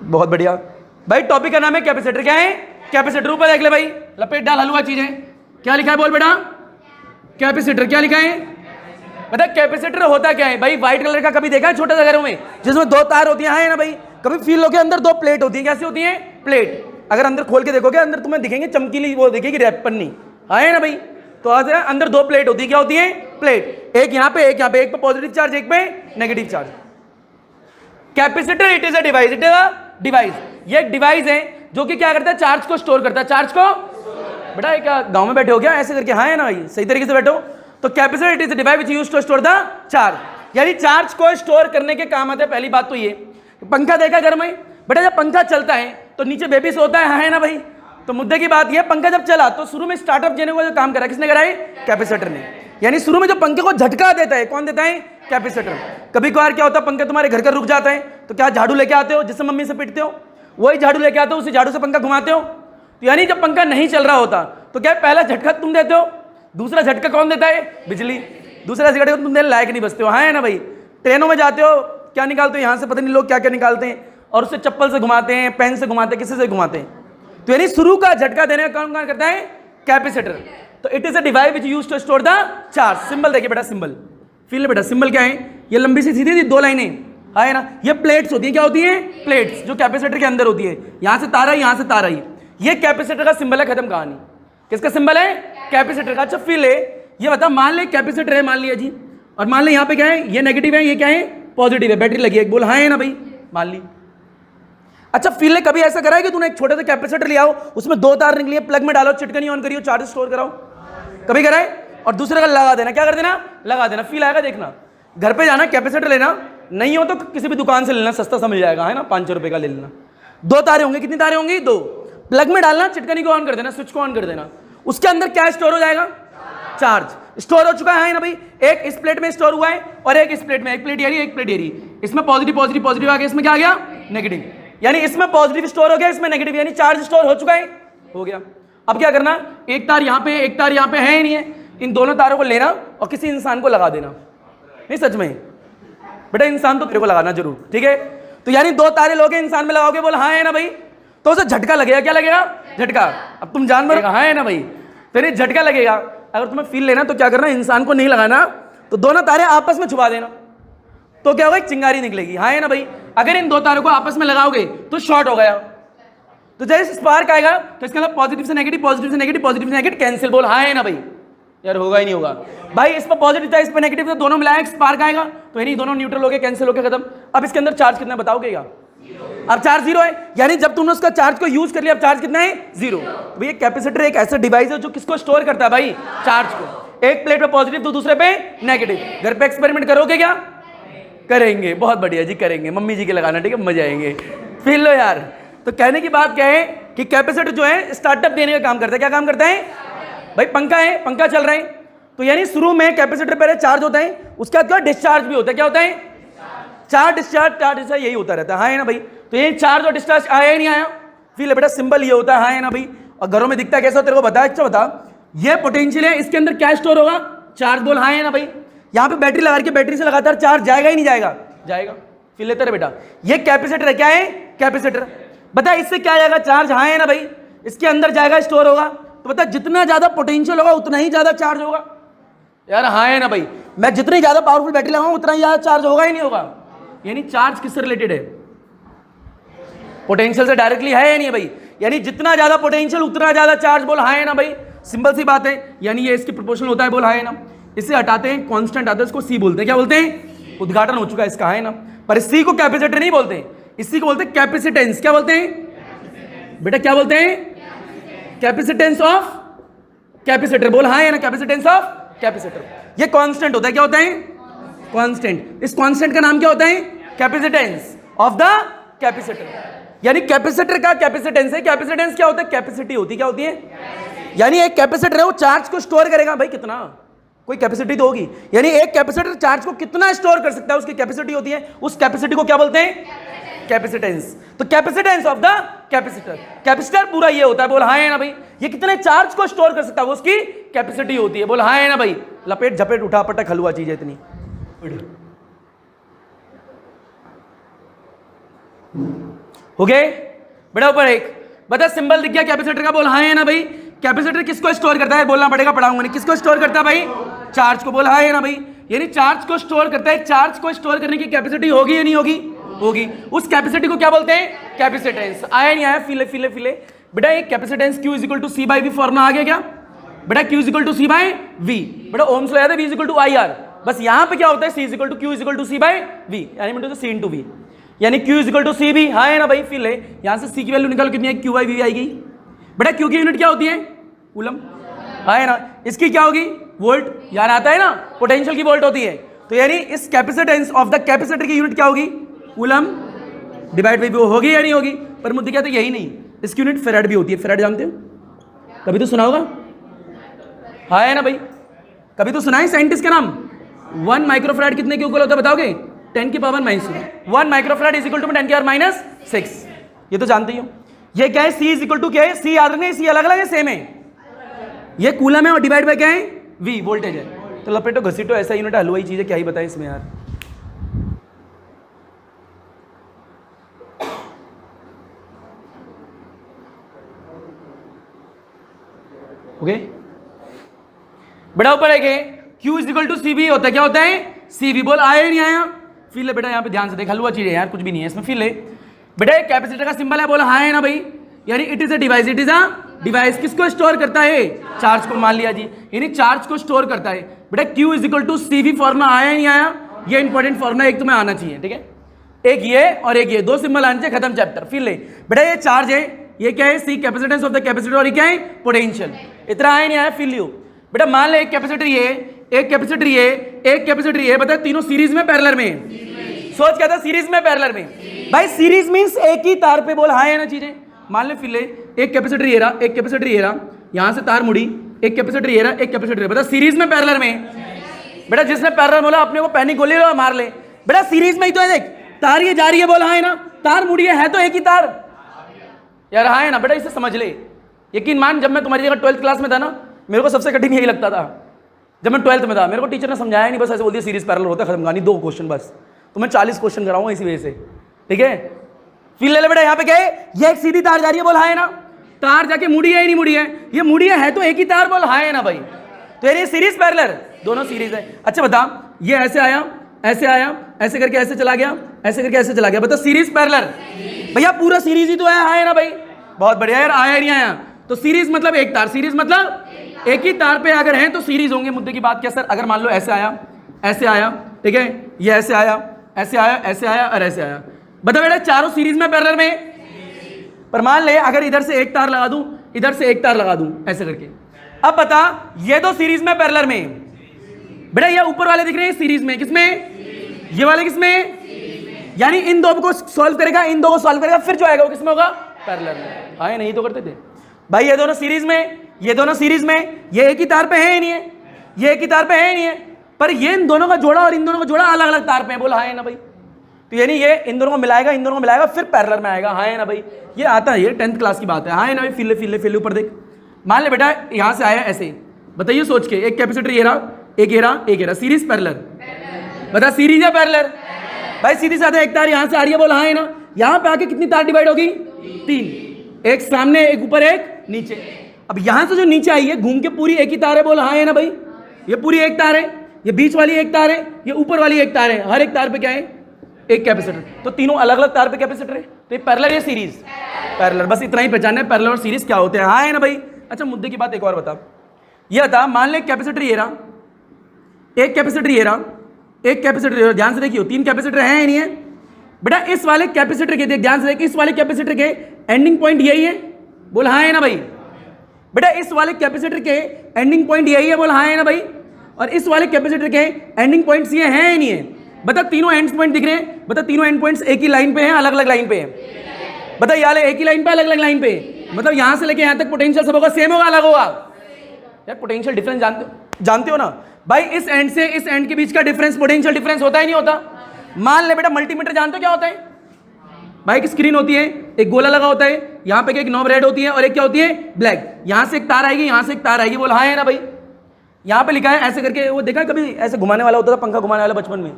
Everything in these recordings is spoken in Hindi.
बहुत बढ़िया भाई। टॉपिक का नाम है कैपेसिटर। क्या है? कैपेसिटर। ऊपर देख ले भाई, लपेट डाल हलवा चीज है। क्या लिखा है बोल बेटा? कैपेसिटर। क्या लिखा है? बता कैपेसिटर होता क्या है भाई? व्हाइट कलर का कभी देखा है छोटे से घरों में जिसमें दो तार होती है ना भाई? कभी फील लो के अंदर दो प्लेट होती है। कैसी होती है? प्लेट। अगर अंदर खोल के देखोगे अंदर तुम्हें दिखेंगे चमकीली, वो दिखेगी रैप पन्नी, है ना भाई? तो आज अंदर दो प्लेट होती है। क्या होती है? प्लेट। एक यहाँ पे, एक यहाँ पे, एक पे पॉजिटिव चार्ज, एक पे negative charge. Capacitor it is a device. It is a device. ये एक डिवाइस है जो कि क्या करता है? चार्ज को स्टोर करता है। चार्ज को बेटा क्या गांव में बैठे हो क्या ऐसे करके? हाँ है ना भाई, सही तरीके से बैठो। तो capacitor it is a device which used to store the charge. यानी चार्ज को स्टोर करने के काम आता है। पहली बात तो ये, पंखा देखा घर में बेटा? जब पंखा चलता है तो नीचे बेबी सोता है, हाँ है ना भाई? तो मुद्दे की बात ये, पंखा जब चला तो शुरू में स्टार्टअप देने को जो काम करा किसने करा है? कैपेसिटर ने। यानी शुरू में जो पंखे को झटका देता है कौन देता है? कैपेसिटर। कभी कभार क्या होता है, पंखा तुम्हारे घर का रुक जाता है तो क्या झाड़ू लेके आते हो जिससे मम्मी से पीटते हो? वही झाड़ू लेके आते हो, उसी झाड़ू से पंखा घुमाते हो। तो यानी जब पंखा नहीं चल रहा होता तो क्या पहला झटका तुम देते हो, दूसरा झटका कौन देता है? बिजली। दूसरा झटका तुम देने लायक नहीं बचते हो, हाँ है ना भाई? ट्रेनों में जाते हो, क्या निकालते हो यहाँ से? पता नहीं लोग क्या क्या निकालते हैं और उससे चप्पल से घुमाते हैं, पेन से घुमाते हैं, किसी से घुमाते हैं। तो यानी शुरू का झटका देने का काम करता है कैपेसिटर। तो it is a device which used to store the charge. Symbol देखिए बेटा, सिंबल फील बेटा। सिंबल क्या है? ये लंबी सी सीधी दो लाइनें, है ना? ये प्लेट्स होती है। क्या होती है? प्लेट्स, जो कैपेसिटर के अंदर होती है। यहां से तार आई, यहां से तार आई। ये कैपेसिटर का सिंबल है, खत्म कहानी। किसका सिंबल है? कैपेसिटर का। अच्छा फील है, ये बता, मान ले कैपेसिटर है, मान लिया जी, और मान ले यहाँ पे क्या है? ये नेगेटिव है, ये क्या है? पॉजिटिव है। बैटरी लगी है, बोल हाँ है ना भाई? मान ली। अच्छा फील ने कभी ऐसा करा है कि तूने एक छोटे से कैपेसिटर लिया हो, उसमें दो तार निकली है, प्लग में डालो, चिटकनी ऑन करियो, चार्ज स्टोर कराओ? कभी करा है? और दूसरे का लगा देना। क्या कर देना? लगा देना। फील आएगा देखना। घर पे जाना, कैपेसिटर लेना, नहीं हो तो किसी भी दुकान से लेना, सस्ता सा मिल जाएगा, है ना? 500 रुपए का ले लेना। दो तारे होंगे। कितनी तारे होंगी? दो। प्लग में डालना, चिटकनी को ऑन कर देना, स्विच को ऑन कर देना। उसके अंदर क्या स्टोर हो जाएगा? चार्ज स्टोर हो चुका है ना भाई? एक इस प्लेट में स्टोर हुआ है और एक इस प्लेट में। एक प्लेट ये रही, एक प्लेट ये रही। इसमें पॉजिटिव पॉजिटिव पॉजिटिव आ गया, इसमें क्या आ गया? नेगेटिव। यानी इसमें पॉजिटिव स्टोर हो गया, इसमें नेगेटिव, यानी चार्ज स्टोर हो चुका है, हो गया। अब क्या करना? एक तार यहाँ पे, एक तार यहाँ पे, है नहीं है? इन दोनों तारों को लेना और किसी इंसान को लगा देना। नहीं सच में बेटा, इंसान तो तेरे को लगाना जरूर, ठीक है? तो यानी दो तारे लोगे, इंसान में लगाओगे, बोल हाँ है ना भाई? तो उसे झटका लगेगा। क्या लगेगा? झटका। अब तुम जानवर, हाँ है ना भाई? तेरे झटका लगेगा। अगर तुम्हें फील लेना तो क्या करना? इंसान को नहीं लगाना, तो दोनों तारे आपस में छुपा देना। तो क्या होगा? एक चिंगारी निकलेगी, हाँ है ना भाई? अगर इन दो तारों को आपस में लगाओगे तो शॉर्ट हो गया। तो जैसे स्पार्क आएगा तो इसके अंदर पॉजिटिव से नेगेटिव, पॉजिटिव से नेगेटिव, पॉजिटिव से नेगेटिव, कैंसिल। बोल हाँ है ना भाई? यार होगा ही नहीं होगा भाई। इस पर पॉजिटिव था, इस पर नेगेटिव था, दोनों मिलाया स्पार्क आएगा, तो यानी दोनों न्यूट्रल हो गए, कैंसिल हो गए, खत्म। अब इसके अंदर चार्ज कितना बताओगे? क्या? अब चार्ज जीरो है, यानी जब तुमने उसका चार्ज को यूज कर लिया, अब चार्ज कितना है? जीरो। भाई ये कैपेसिटर एक ऐसा डिवाइस है जो किसको स्टोर करता है भाई? चार्ज को। एक प्लेट पे पॉजिटिव तो दूसरे पे नेगेटिव। घर पे एक्सपेरिमेंट करोगे क्या? करेंगे। बहुत बढ़िया जी, करेंगे। मम्मी जी के लगाना, ठीक है? मजे आएंगे। फील लो यार। तो कहने की बात क्या है कि कैपेसिटर जो है स्टार्टअप देने का काम करता है। क्या काम करता है भाई? पंखा है, पंखा चल रहा है, तो यानी शुरू में कैपेसिटर पहले चार्ज होता है, उसके बाद क्या डिस्चार्ज भी होता है। क्या होता है? चार्ज डिस्चार्ज, चार्ज डिस्चार्ज, यही होता रहता है, हाँ है ना भाई? तो ये चार्ज और डिस्चार्ज आया ही नहीं आया? फील है बेटा, सिंबल ये होता है, हाँ है ना भाई? और घरों में दिखता है कैसा तेरे को बता? अच्छा बता, ये पोटेंशियल है, इसके अंदर क्या स्टोर होगा? चार्ज। बोल हाँ है ना भाई? यहाँ पे बैटरी लगा के बैटरी से लगातार चार्ज जाएगा ही नहीं जाएगा? जाएगा। फील लेते रहे बेटा। ये कैपेसिटर है। क्या है? कैपेसिटर। बता इससे क्या जाएगा? चार्ज, हाँ है ना भाई? इसके अंदर जाएगा, स्टोर होगा। तो बता जितना ज्यादा पोटेंशियल होगा उतना ही ज्यादा चार्ज होगा। यार हाँ है ना भाई? मैं जितनी ज्यादा पावरफुल बैटरी लगाऊं उतना ही ज्यादा चार्ज होगा ही नहीं होगा? यानी चार्ज किससे रिलेटेड है? पोटेंशियल से डायरेक्टली है या नहीं है भाई? यानी जितना ज्यादा पोटेंशियल उतना ज्यादा चार्ज। बोल हाँ है ना भाई? सिंपल सी बात है। यानी ये इसकी प्रोपोर्शनल होता है। बोल हाँ है ना? इसे हटाते हैं, कांस्टेंट आता है, इसको सी बोलते हैं। क्या बोलते हैं? उद्घाटन हो चुका है इसका, है ना? पर इसी को कैपेसिटर नहीं बोलते, इसी को बोलते हैं कैपेसिटेंस। क्या बोलते हैं बेटा? क्या बोलते हैं? Capacitance of capacitor. बोल हाँ है ना? Capacitance of capacitor. ये कांस्टेंट होता है। क्या होता है? कांस्टेंट। इस कांस्टेंट का नाम क्या होता है? Capacitance of the capacitor. यानी कैपेसिटर का कैपेसिटेंस है। कैपेसिटेंस क्या होता है? कैपेसिटी होती है। क्या होती है? यानी एक कैपेसिटर है, वो चार्ज को स्टोर करेगा भाई। कितना? कोई कैपेसिटी तो होगी। यानी एक कैपेसिटर चार्ज को कितना स्टोर कर सकता है, उसकी कैपेसिटी होती है। उस कैपेसिटी को क्या बोलते हैं? कैपेसिटेंस। तो capacitance of the capacitor. Capacitor पूरा ये होता है। बोल हाँ है ना भाई? ये कितने चार्ज को स्टोर कर सकता है, वो उसकी कैपेसिटी होती है। बोल हाँ है ना भाई? लपेट झपेट उठा पटक हलवा चीज है इतनी। हो गए बेटा ऊपर एक। बता सिंबल दिख गया कैपेसिटर का, बोल हाँ है ना भाई। कैपेसिटर किसको स्टोर करता है, बोलना पड़ेगा, पढ़ाऊंगा नहीं। किसको स्टोर करता है भाई, चार्ज को, बोल हाँ है ना भाई। यानी चार्ज को स्टोर करता है। चार्ज को स्टोर करने की कैपेसिटी होगी या नहीं होगी, होगी। उस कैपेसिटी को क्या बोलते हैं, कैपेसिटेंस। आया नहीं आया, फिले फिले फिले बेटा। एक capacitance Q equal to C by V formula आ गया क्या बेटा, Q equal to C by V. बेटा ओम्स लॉ याद है, V equal to I R. बस यहां पे क्या होता है, C equal to Q equal to C by V, यानी C इंटू वी, यानी Q इक्वल टू सी भी। हाँ है ना भाई, फिल है। यहां से C की वैल्यू निकालो कितनी है, Q बाई वी आएगी। बेटा Q की यूनिट क्या होती है, कूलम। हाँ है ना, इसकी क्या होगी, वोल्ट। यार आता है ना, पोटेंशियल की वोल्ट होती है। तो यानी इस कैपेसिटेंस ऑफ द कैपेसिटर की यूनिट क्या होगी, कूलम डिवाइड बाई वी, होगी या नहीं होगी। पर मुद्दे क्या था, यही नहीं, इसकी यूनिट फेराड भी होती है। फेराड जानते हो, कभी तो सुना होगा। हाँ है ना भाई, कभी तो सुना है साइंटिस्ट का नाम। 1 माइक्रोफेराड कितने के इक्वल होता है बताओगे, 10 की power -6। 1 microfarad is equal to 10 की पावर -6। ये तो जानते ही हो। ये क्या है, C इज इक्वल टू क्या है, C याद रखना है, C अलग अलग है सेम है। ये कूलम है और डिवाइड बाय क्या है, V वोल्टेज है। तो लपेटो घसीटो ऐसा यूनिट हलवाई चीज है, क्या ही बताएं इसमें यार। ओके बेटा ऊपर है Q is equal to C V होता है, क्या होता है, सी बी। बोल आया नहीं आया, फील है बेटा। यहाँ पे ध्यान से देख, हलवा चीज है यार, कुछ भी नहीं है इसमें, फील है बेटा। एक कैपेसिटर का सिंबल है, बोला हाँ है ना भाई। यानी it is a device, it is a device. किसको स्टोर करता है, चार्ज को, मान लिया जी, यानी चार्ज को स्टोर करता है। बेटा Q is equal to C V formula आया नहीं आया, ये इंपॉर्टेंट फॉर्मुला एक तुम्हें आना चाहिए, ठीक है। एक ये और एक ये, दो सिंबल आने चाहिए, खत्म चैप्टर। फील है बेटा, ये चार्ज है, ये क्या है, सी कैपेसिटेंस ऑफ द कैपेसिटर, और ये क्या है, पोटेंशियल। इतना आया नहीं आया, फील यू बेटा। मान ले एक कैपेसिटर ये, एक कैपेसिटर ये, एक कैपेसिटर ये, बता तीनों सीरीज में पैरेलल में। सोच क्या था, सीरीज में पैरेलल में। भाई सीरीज मींस एक ही तार पे, बोल हाँ है ना चीजें। मान ले फिर एक कैपेसिटर ये रहा, एक कैपेसिटर ये रहा, यहां से तार मुड़ी, एक कैपेसिटर ये रहा, एक कैपेसिटर ये, बता सीरीज में पैरेलल में। बेटा जिसने पैरेलल बोला अपने को पैनिक गोली मार ले। बेटा सीरीज में ही तो है, देख तार ये जा रही है, बोल हाँ है ना, तार मुड़ी है तो एक ही तार यार। हाँ है ना बेटा, इसे समझ ले। यकीन मान, जब मैं तुम्हारी जगह 12th क्लास में था ना, मेरे को सबसे कठिन यही लगता था। जब मैं 12th में था, मेरे को टीचर ने समझाया नहीं, बस ऐसे बोल दिया सीरीज पैरेलल होता है, खत्म कहानी, 2 क्वेश्चन बस। तो मैं 40 क्वेश्चन कराऊंगा इसी वजह से, ठीक है। फिर ले बेटा, यहाँ पे क्या है, ये एक सीधी तार जा रही है, बोल हाँ है ना, तार जाके मुड़ी है, नहीं मुड़ी है, ये मुड़ी है तो एक ही तार, बोल हाँ है ना भाई। तो ये सीरीज पैरेलल, दोनों सीरीज है। अच्छा बता, ये ऐसे आया, ऐसे आया, ऐसे करके ऐसे चला गया, ऐसे करके ऐसे चला गया, बता सीरीज पैरेलल। भैया पूरा सीरीज ही तो है, हाँ है ना भाई। बहुत बढ़िया यार, आया नहीं आया। तो सीरीज मतलब एक तार, सीरीज मतलब एक ही तार पे अगर हैं तो सीरीज होंगे। मुद्दे की बात क्या सर, अगर मान लो ऐसे आया, ऐसे आया, ठीक है, ये ऐसे आया, ऐसे आया, ऐसे आया और ऐसे आया, बता बेटा चारों सीरीज में पैरेलल में। पर मान ले अगर इधर से एक तार लगा दूं, इधर से एक तार लगा दूं, ऐसे करके, अब बता ये दो सीरीज में पैरेलल में। बेटा ये ऊपर वाले दिख रहे हैं सीरीज में, किसमें, ये वाले किसमें, यानी इन दो को सॉल्व करेगा, इन दो को सॉल्व करेगा, फिर जो आएगा वो किसमें होगा, पैरेलल में। हाँ नहीं तो करते थे भाई, ये दोनों सीरीज में, ये दोनों सीरीज में, ये एक ही तार पे है ही नहीं है, ये एक ही तार पे है ही नहीं है, पर ये इन दोनों का जोड़ा और इन दोनों का जोड़ा अलग अलग तार पे है, बोला हाँ है ना भाई। तो यानी ये इन दोनों को मिलाएगा, इन दोनों को मिलाएगा, फिर पैरेलल में आएगा, हाँ है ना भाई। ये आता है, ये 10th क्लास की बात है, हाँ है ना भाई। फिले फिले फिले ऊपर देख, मान ले बेटा यहां से आया ऐसे, बताइए सोच के, एक कैपेसिटर ये रहा, एक ये रहा, एक ये रहा, सीरीज पैरेलल, बता सीरीज या पैरेलल भाई। सीधी साधा एक तार यहां से आ रही है, बोला हाँ है ना। यहां पे आके कितनी तार डिवाइड होगी, 3, एक सामने, एक ऊपर, एक नीचे। अब यहां से जो नीचे आई है घूम के पूरी एक ही तार है, बोला हाँ है ना भाई। ये पूरी एक तार है, ये बीच वाली एक तार है, ये ऊपर वाली एक तार है, हर एक तार पे क्या है, एक कैपेसिटर। तो तीनों अलग अलग तार पे कैपेसिटर है, तो ये पैरेलल, ये सीरीज पैरेलल। बस इतना ही पहचानना है, पैरेलल और सीरीज क्या होते हैं, हाँ है ना भाई। अच्छा मुद्दे की बात एक और बता, ये बता, मान ले कैपेसिटर ये रहा, एक कैपेसिटर ये रहा, एक कैपेसिटर, ध्यान से देखियो 3 कैपेसिटर है या नहीं है बेटा। इस वाले कैपेसिटर के, देख ध्यान से देख, इस वाले कैपेसिटर के एंडिंग पॉइंट यही है, बोल हाँ है ना भाई। बेटा इस वाले कैपेसिटर के एंडिंग पॉइंट यही है, बोल हाँ है ना भाई। और इस वाले कैपेसिटर के एंडिंग पॉइंट्स ये हैं या नहीं है, बता तीनों एंड पॉइंट दिख रहे हैं, बता तीनों एंड पॉइंट्स एक ही लाइन पे हैं, अलग अलग लाइन पे है, बता ये एक ही लाइन पे, अलग अलग लाइन पे, मतलब यहां से लेके यहां तक पोटेंशियल सब होगा, सेम होगा, अलग होगा यार। पोटेंशियल डिफरेंस जानते हो ना भाई, इस एंड से इस एंड के बीच का डिफरेंस पोटेंशियल डिफरेंस होता ही नहीं होता। मान ले बेटा मल्टीमीटर जानते हो क्या होता है भाई, एक स्क्रीन होती है, एक गोला लगा होता है, यहाँ पे एक नॉब रेड होती है और एक क्या होती है, ब्लैक। यहां से एक तार आएगी, यहां से एक तार आएगी, बोल हाँ है ना भाई। यहाँ पे लिखा है ऐसे करके, वो देखा कभी ऐसे घुमाने वाला होता था, पंखा घुमाने वाला बचपन में,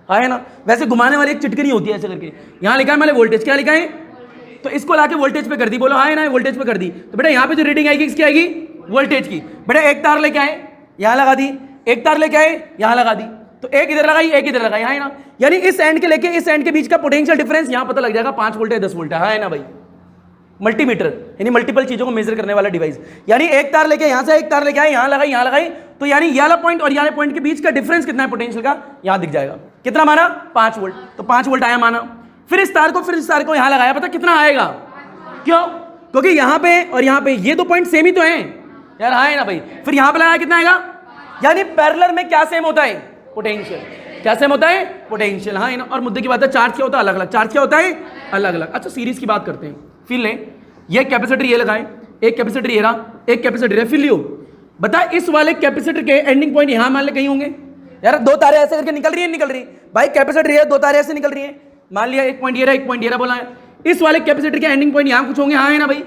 हाँ है ना, वैसे घुमाने वाली एक चिटकनी होती है ऐसे करके, यहाँ लिखा है मैंने वोल्टेज, क्या लिखा है, तो इसको लाके वोल्टेज पे कर दी, बोलो हाँ है ना, वोल्टेज पे कर दी, तो बेटा यहाँ पे जो रीडिंग आएगी किसकी आएगी, वोल्टेज की। बेटा एक तार लेके आए, यहाँ लगा दी, एक तार लेके आए, यहाँ लगा दी, तो एक इधर लगाई, एक इधर लगाई, है ना, यानी इस एंड के लेके इस एंड के बीच का पोटेंशियल डिफरेंस यहाँ पता लग जाएगा 5 वोल्ट है 10 वोल्ट है ना भाई। मल्टीमीटर यानी मल्टीपल चीजों को मेजर करने वाला डिवाइस, यानी एक तार लेके यहां से एक तार लेके आए, यहां लगाई, तो यानी ये वाला पॉइंट और ये वाले पॉइंट के बीच का डिफरेंस कितना है पोटेंशियल का, यहां दिख जाएगा। कितना माना, 5 वोल्ट, तो 5 वोल्ट आया माना। फिर इस तार को यहां लगाया, पता कितना आएगा, क्यों, क्योंकि यहां पे और यहां पे ये 2 पॉइंट सेम ही तो हैं यार, हाँ है ना भाई। फिर यहां पे लगाया, कितना आएगा, यानी पैरेलल में क्या सेम होता है, पोटेंशियल, क्या सेम होता है, पोटेंशियल, हाँ है ना। और मुद्दे की बात है, चार्ज क्या होता है, अलग अलग, चार्ज क्या होता है, अलग अलग। अच्छा सीरीज की बात करते हैं, फिर ले, ये कैपेसिटर ये लगाएं, एक कैपेसिटर ये रहा, एक कैपेसिटर है, फिर लियो, बता इस वाले कैपेसिटर के एंडिंग पॉइंट यहां मान ले कहीं होंगे यार, 2 तारे ऐसे करके निकल रही भाई, कैपेसिटर ये 2 तारे ऐसे निकल रही है, मान लिया एक पॉइंट ये रहा, एक पॉइंट ये रहा, बोला है इस वाले कैपेसिटर के एंडिंग पॉइंट यहां कुछ होंगे, हाँ है ना भाई।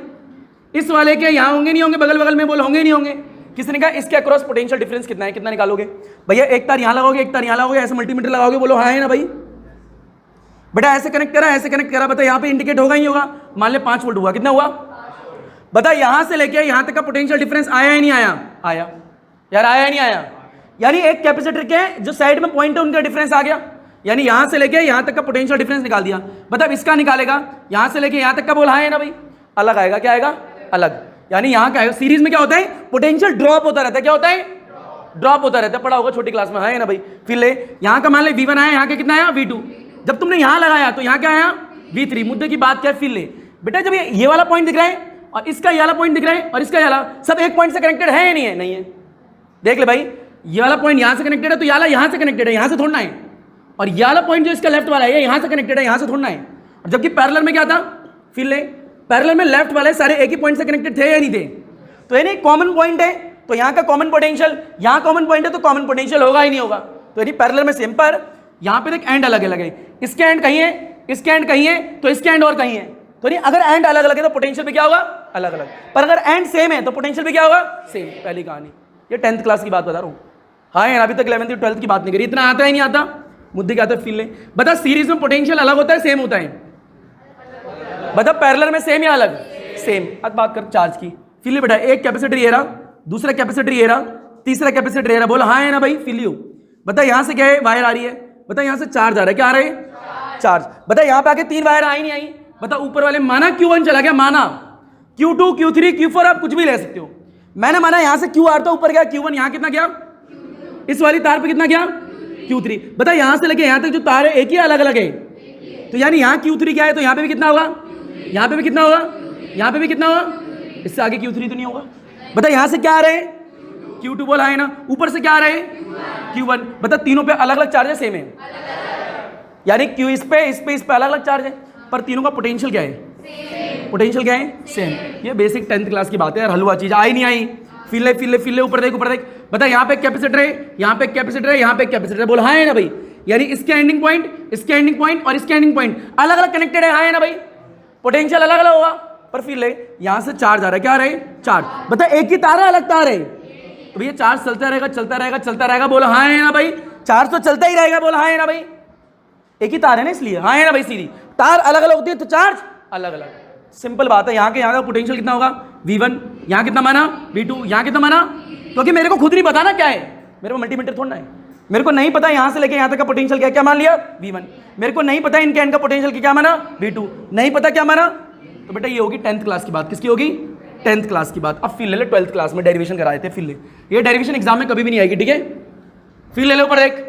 इस वाले के यहां होंगे नहीं होंगे, बगल बगल में, बोल होंगे नहीं होंगे। किसने कहा इसके अक्रॉस पोटेंशियल डिफरेंस कितना है, कितना निकालोगे भैया, एक तार यहां लगाओगे, एक तार यहां लगाओगे, ऐसे मल्टीमीटर लगाओगे, बोलो हाँ है ना भाई। बेटा ऐसे कनेक्ट करा, ऐसे कनेक्ट करा, बता यहाँ पे इंडिकेट होगा ही होगा, मान ले 5 वोल्ट हुआ, कितना हुआ, बता यहां से लेके यहां तक का पोटेंशियल डिफरेंस आया ही नहीं आया, आया यार, आया नहीं आया, यानी एक कैपेसिटर के जो साइड में पॉइंट है उनका डिफरेंस आ गया, यानी यहां से लेके यहां तक का पोटेंशियल डिफरेंस निकाल दिया। मतलब इसका निकालेगा, यहां से लेके यहां तक का, बोल हाँ है ना भाई, अलग आएगा, क्या आएगा, अलग, यानी यहां क्या आएगा, सीरीज में क्या होता है, पोटेंशियल ड्रॉप होता रहता है, क्या होता है, ड्रॉप होता रहता है, पढ़ा होगा छोटी क्लास में, हाँ है ना भाई। फिर ले यहां का मान ले V1 आया, यहां का कितना आया, V2, जब तुमने यहां लगाया तो यहां क्या आया, V3। मुद्दे की बात क्या है, फिर ले बेटा जब ये वाला पॉइंट दिख रहा है और इसका ये वाला पॉइंट दिख रहा है और इसका ये वाला, सब एक पॉइंट से कनेक्टेड है या नहीं है, नहीं है, देख ले भाई, ये वाला पॉइंट यहां से कनेक्टेड है तो ये वाला यहां से कनेक्टेड है, यहां से थोड़ा है, और ये वाला पॉइंट जो इसका लेफ्ट वाला है यहां से कनेक्टेड है, यहां से थोड़ा है। और जबकि पैरेलल में क्या था, फिर ले पैरेलल में लेफ्ट वाले सारे एक ही पॉइंट से कनेक्टेड थे या नहीं थे, तो यानी कॉमन पॉइंट है, तो यहां का कॉमन पोटेंशियल, यहां कॉमन पॉइंट है तो कॉमन पोटेंशियल होगा ही नहीं होगा, तो यानी पैरेलल में सेम। पर यहां पे देख एंड अलग अलग है, इसके एंड कहीं है, इसके एंड कहीं है, तो इसके एंड और कहीं है, तो नहीं अगर एंड अलग अलग है तो पोटेंशियल भी क्या होगा, अलग अलग, पर अगर एंड सेम है तो पोटेंशियल भी क्या होगा, सेम। पहली कहानी, ये 10th क्लास की बात बता रहा हूं, हाँ यार अभी तक 11th 12th की बात नहीं करी, इतना आता है नहीं आता, मुद्दे क्या आता है, फील ले, बता सीरीज में पोटेंशियल अलग होता है सेम होता है, बता पैरेलल में सेम या अलग, सेम। अब बात कर चार्ज की, फील ले बेटा, एक कैपेसिटर ये रहा, दूसरा कैपेसिटर ये रहा, तीसरा कैपेसिटर ये रहा, बोला हाँ है ना भाई, फील लियो, बता यहां से क्या है, वायर आ रही है, बता यहां से चार्ज आ रहा है, क्या आ रहा है, चार्ज, बता यहां पे आके 3 वायर आई नहीं आई, बता ऊपर वाले माना Q1 चला गया, माना Q2 Q3 Q4 आप कुछ भी ले सकते हो, मैंने माना यहां से QR तो ऊपर गया, Q1 यहां कितना गया, इस वाली तार पे कितना गया, Q3, बता यहां से लेके यहां तक जो तार है एक ही अलग अलग है, तो यानी यहां Q3 क्या है, तो यहां पे भी कितना होगा, यहां पे भी कितना होगा, यहां पे भी कितना होगा, इससे आगे Q3 तो नहीं होगा। बता यहां से क्या आ रहे हैं, Q2 बोला है ना, ऊपर से क्या आ रहे हैं, Q1, बता तीनों पे अलग अलग चार्ज है, सेम है, यानी Q इस पे अलग अलग चार्ज है, पर तीनों का पोटेंशियल क्या है, पोटेंशियल क्या है, सेम। ये बेसिक 10th क्लास की बात है यार, हलवा चीज आई नहीं आई, फिर ले ऊपर देख, ऊपर देख, बता यहाँ पे एक कैपेसिटर है, यहाँ पे एक कैपेसिटर है, यहाँ पे एक कैपेसिटर है, बोल हाँ है ना भाई, यानी इसके एंडिंग पॉइंट, इसके एंडिंग पॉइंट और इसके एंडिंग पॉइंट अलग अलग कनेक्टेड है, हाँ है ना भाई, पोटेंशियल अलग अलग होगा, पर फिर ले यहाँ से चार्ज आ रहा है, क्या आ रहा है, चार्ज, बता एक ही तार है, अलग तार है, तो भैया चार्ज चलता रहेगा चलता रहेगा चलता रहेगा, बोला हाँ है ना भाई, चार्ज तो चलता ही रहेगा, बोला हाँ है ना भाई, एक ही तार है ना इसलिए, हाँ है ना भाई, सीधी तार अलग अलग होती है तो चार्ज अलग अलग, सिंपल बात है। यहाँ का पोटेंशियल कितना होगा, V1, यहाँ कितना माना, V2, यहाँ कितना माना, क्योंकि मेरे को खुद नहीं पता ना क्या है, मेरे को मल्टीमीटर थोड़ा है, मेरे को नहीं पता यहाँ से लेके यहाँ तक का पोटेंशियल क्या, क्या मान लिया, V1, मेरे को नहीं पता इनके एंड का पोटेंशियल क्या माना, V2, नहीं पता क्या माना, तो बेटा ये होगी 10th क्लास की बात, किसकी होगी, 10th क्लास की बात। अब फिर ले 12th क्लास में डेरिवेशन कराए थे, फिर ले, ये डेरिवेशन एग्जाम में कभी भी नहीं आएगी, ठीक है, फिर ले लो ऊपर एक,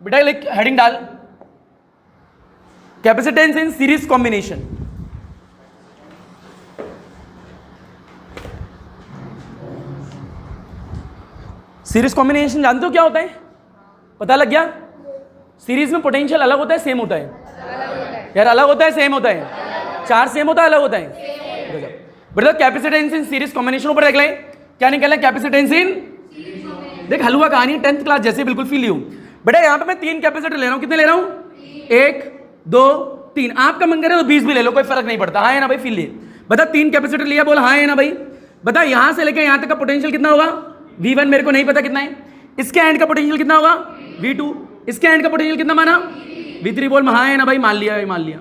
बेटा लिख हेडिंग डाल, capacitance in series combination, series combination जानते हो क्या होता है, पता लग गया, सीरीज में पोटेंशियल अलग होता है सेम होता है, यार अलग होता है सेम होता है, चार्ज सेम होता है अलग होता है, बेटा कैपेसिटेंस इन सीरीज कॉम्बिनेशन ऊपर देख लें, क्या निकला कैपेसिटेंस इन, देख हलवा कहानी 10th क्लास जैसे बिल्कुल फील यू। बेटा यहाँ पे मैं 3 कैपेसिटर ले रहा हूँ, कितने ले रहा हूँ, 1 2 3, आपका मन करे तो 20 भी ले लो, कोई फर्क नहीं पड़ता, हाँ है ना भाई, फील लिए, बता 3 कैपेसिटर लिया, बोल हाँ है ना भाई, बता यहाँ से लेकर यहाँ तक का पोटेंशियल कितना होगा, V1 मेरे को नहीं पता कितना है, इसके एंड का पोटेंशियल कितना होगा, V2, इसके एंड का पोटेंशियल कितना माना, V3, बोल हाँ है ना भाई, मान लिया,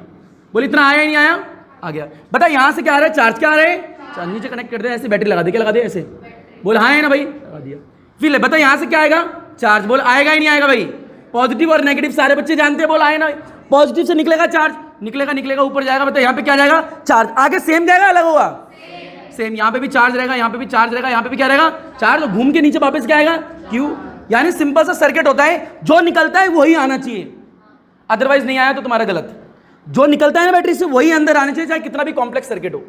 बोल इतना आया नहीं आया, आ गया। बता यहाँ से क्या आ रहा है, चार्ज क्या आ रहा है, चार्ज नीचे कनेक्ट कर दे, ऐसे बैटरी लगा दे, क्या लगा दे, ऐसे बोल हाँ है ना भाई, लगा दिया। फिर बता यहाँ से क्या आएगा, चार्ज, बोल आएगा ही नहीं आएगा भाई, पॉजिटिव और नेगेटिव सारे बच्चे जानते हैं, बोल आए ना, पॉजिटिव से निकलेगा चार्ज, निकलेगा ऊपर जाएगा, बता यहाँ पे क्या जाएगा, चार्ज, आगे सेम जाएगा अलग होगा, सेम, यहाँ पे भी चार्ज रहेगा, यहाँ पे भी चार्ज रहेगा, यहाँ पे भी क्या रहेगा, चार्ज, घूम के नीचे वापस क्या आएगा, क्यू। यानी सिंपल सा सर्किट होता है, जो निकलता है वही आना चाहिए, अदरवाइज नहीं आया तो तुम्हारा गलत, जो निकलता है ना बैटरी से वही अंदर आना चाहिए, चाहे कितना भी कॉम्प्लेक्स सर्किट हो,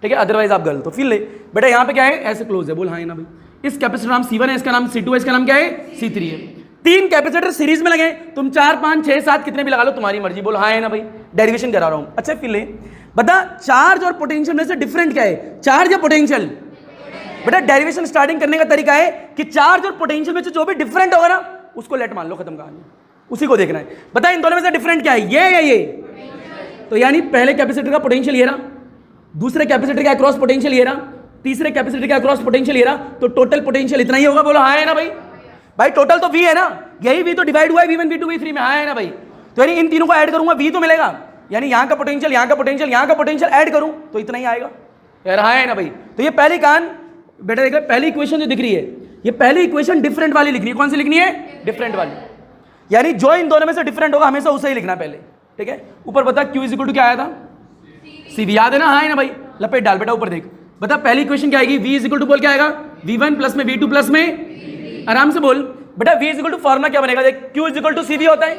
ठीक है, अदरवाइज आप गलत हो। फिर ले बेटा यहाँ पे क्या है, ऐसे क्लोज है, बोल हाँ है ना भाई। इस कैपेसिटर नाम C1 है, इसका नाम C2 है, इसका नाम क्या है C3 है। 3 कैपेसिटर सीरीज में लगे, तुम 4 5 6 7 कितने भी लगा लो, तुम्हारी मर्जी, बोल हाँ है ना भाई, डेरिवेशन करा रहा हूं। अच्छा फिर ले बता, चार्ज और पोटेंशियल में से डिफरेंट क्या है, चार्ज या पोटेंशियल। बेटा डेरिवेशन स्टार्टिंग करने का तरीका है कि चार्ज और पोटेंशियल में से जो भी डिफरेंट होगा ना उसको लेट मान लो, खत्म कहानी, उसी को देखना है। बता इन दोनों में से डिफरेंट क्या है, ये या ये, तो यानी पहले कैपेसिटर का पोटेंशियल ये रहा, दूसरे कैपेसिटर के अक्रॉस पोटेंशियल ये रहा, तीसरे कैपेसिटर के अक्रॉस पोटेंशियल ये रहा, तो टोटल पोटेंशियल इतना ही होगा, बोलो हाँ है ना भाई। भाई टोटल तो V है ना, यही V तो डिवाइड हुआ है V1 V2 V3 में, हाँ है ना भाई। तो यानी इन तीनों को ऐड करूंगा V तो मिलेगा, यानी यहाँ का पोटेंशियल, यहाँ का पोटेंशियल, यहाँ का पोटेंशियल ऐड करूं तो इतना ही आएगा यार, हाँ है ना भाई। तो ये पहली कान बेटा देखो, पहली इक्वेशन जो दिख रही है, ये पहली इक्वेशन डिफरेंट वाली लिखनी है, कौन सी लिखनी है, डिफरेंट वाली, यानी जो इन दोनों में से डिफरेंट होगा हमेशा उसे ही लिखना पहले, ठीक है। ऊपर बता Q इज इक्वल टू क्या आया था, CV, याद है ना, हाँ है ना भाई, लपेट डाल बेटा, ऊपर देख, बता पहली इक्वेशन क्या आएगी, V इज इक्वल टू बोल क्या आएगा, V1 प्लस में V2 प्लस में, आराम से बोल बेटा, V is equal to formula क्या बनेगा, देख Q is equal to CV होता है,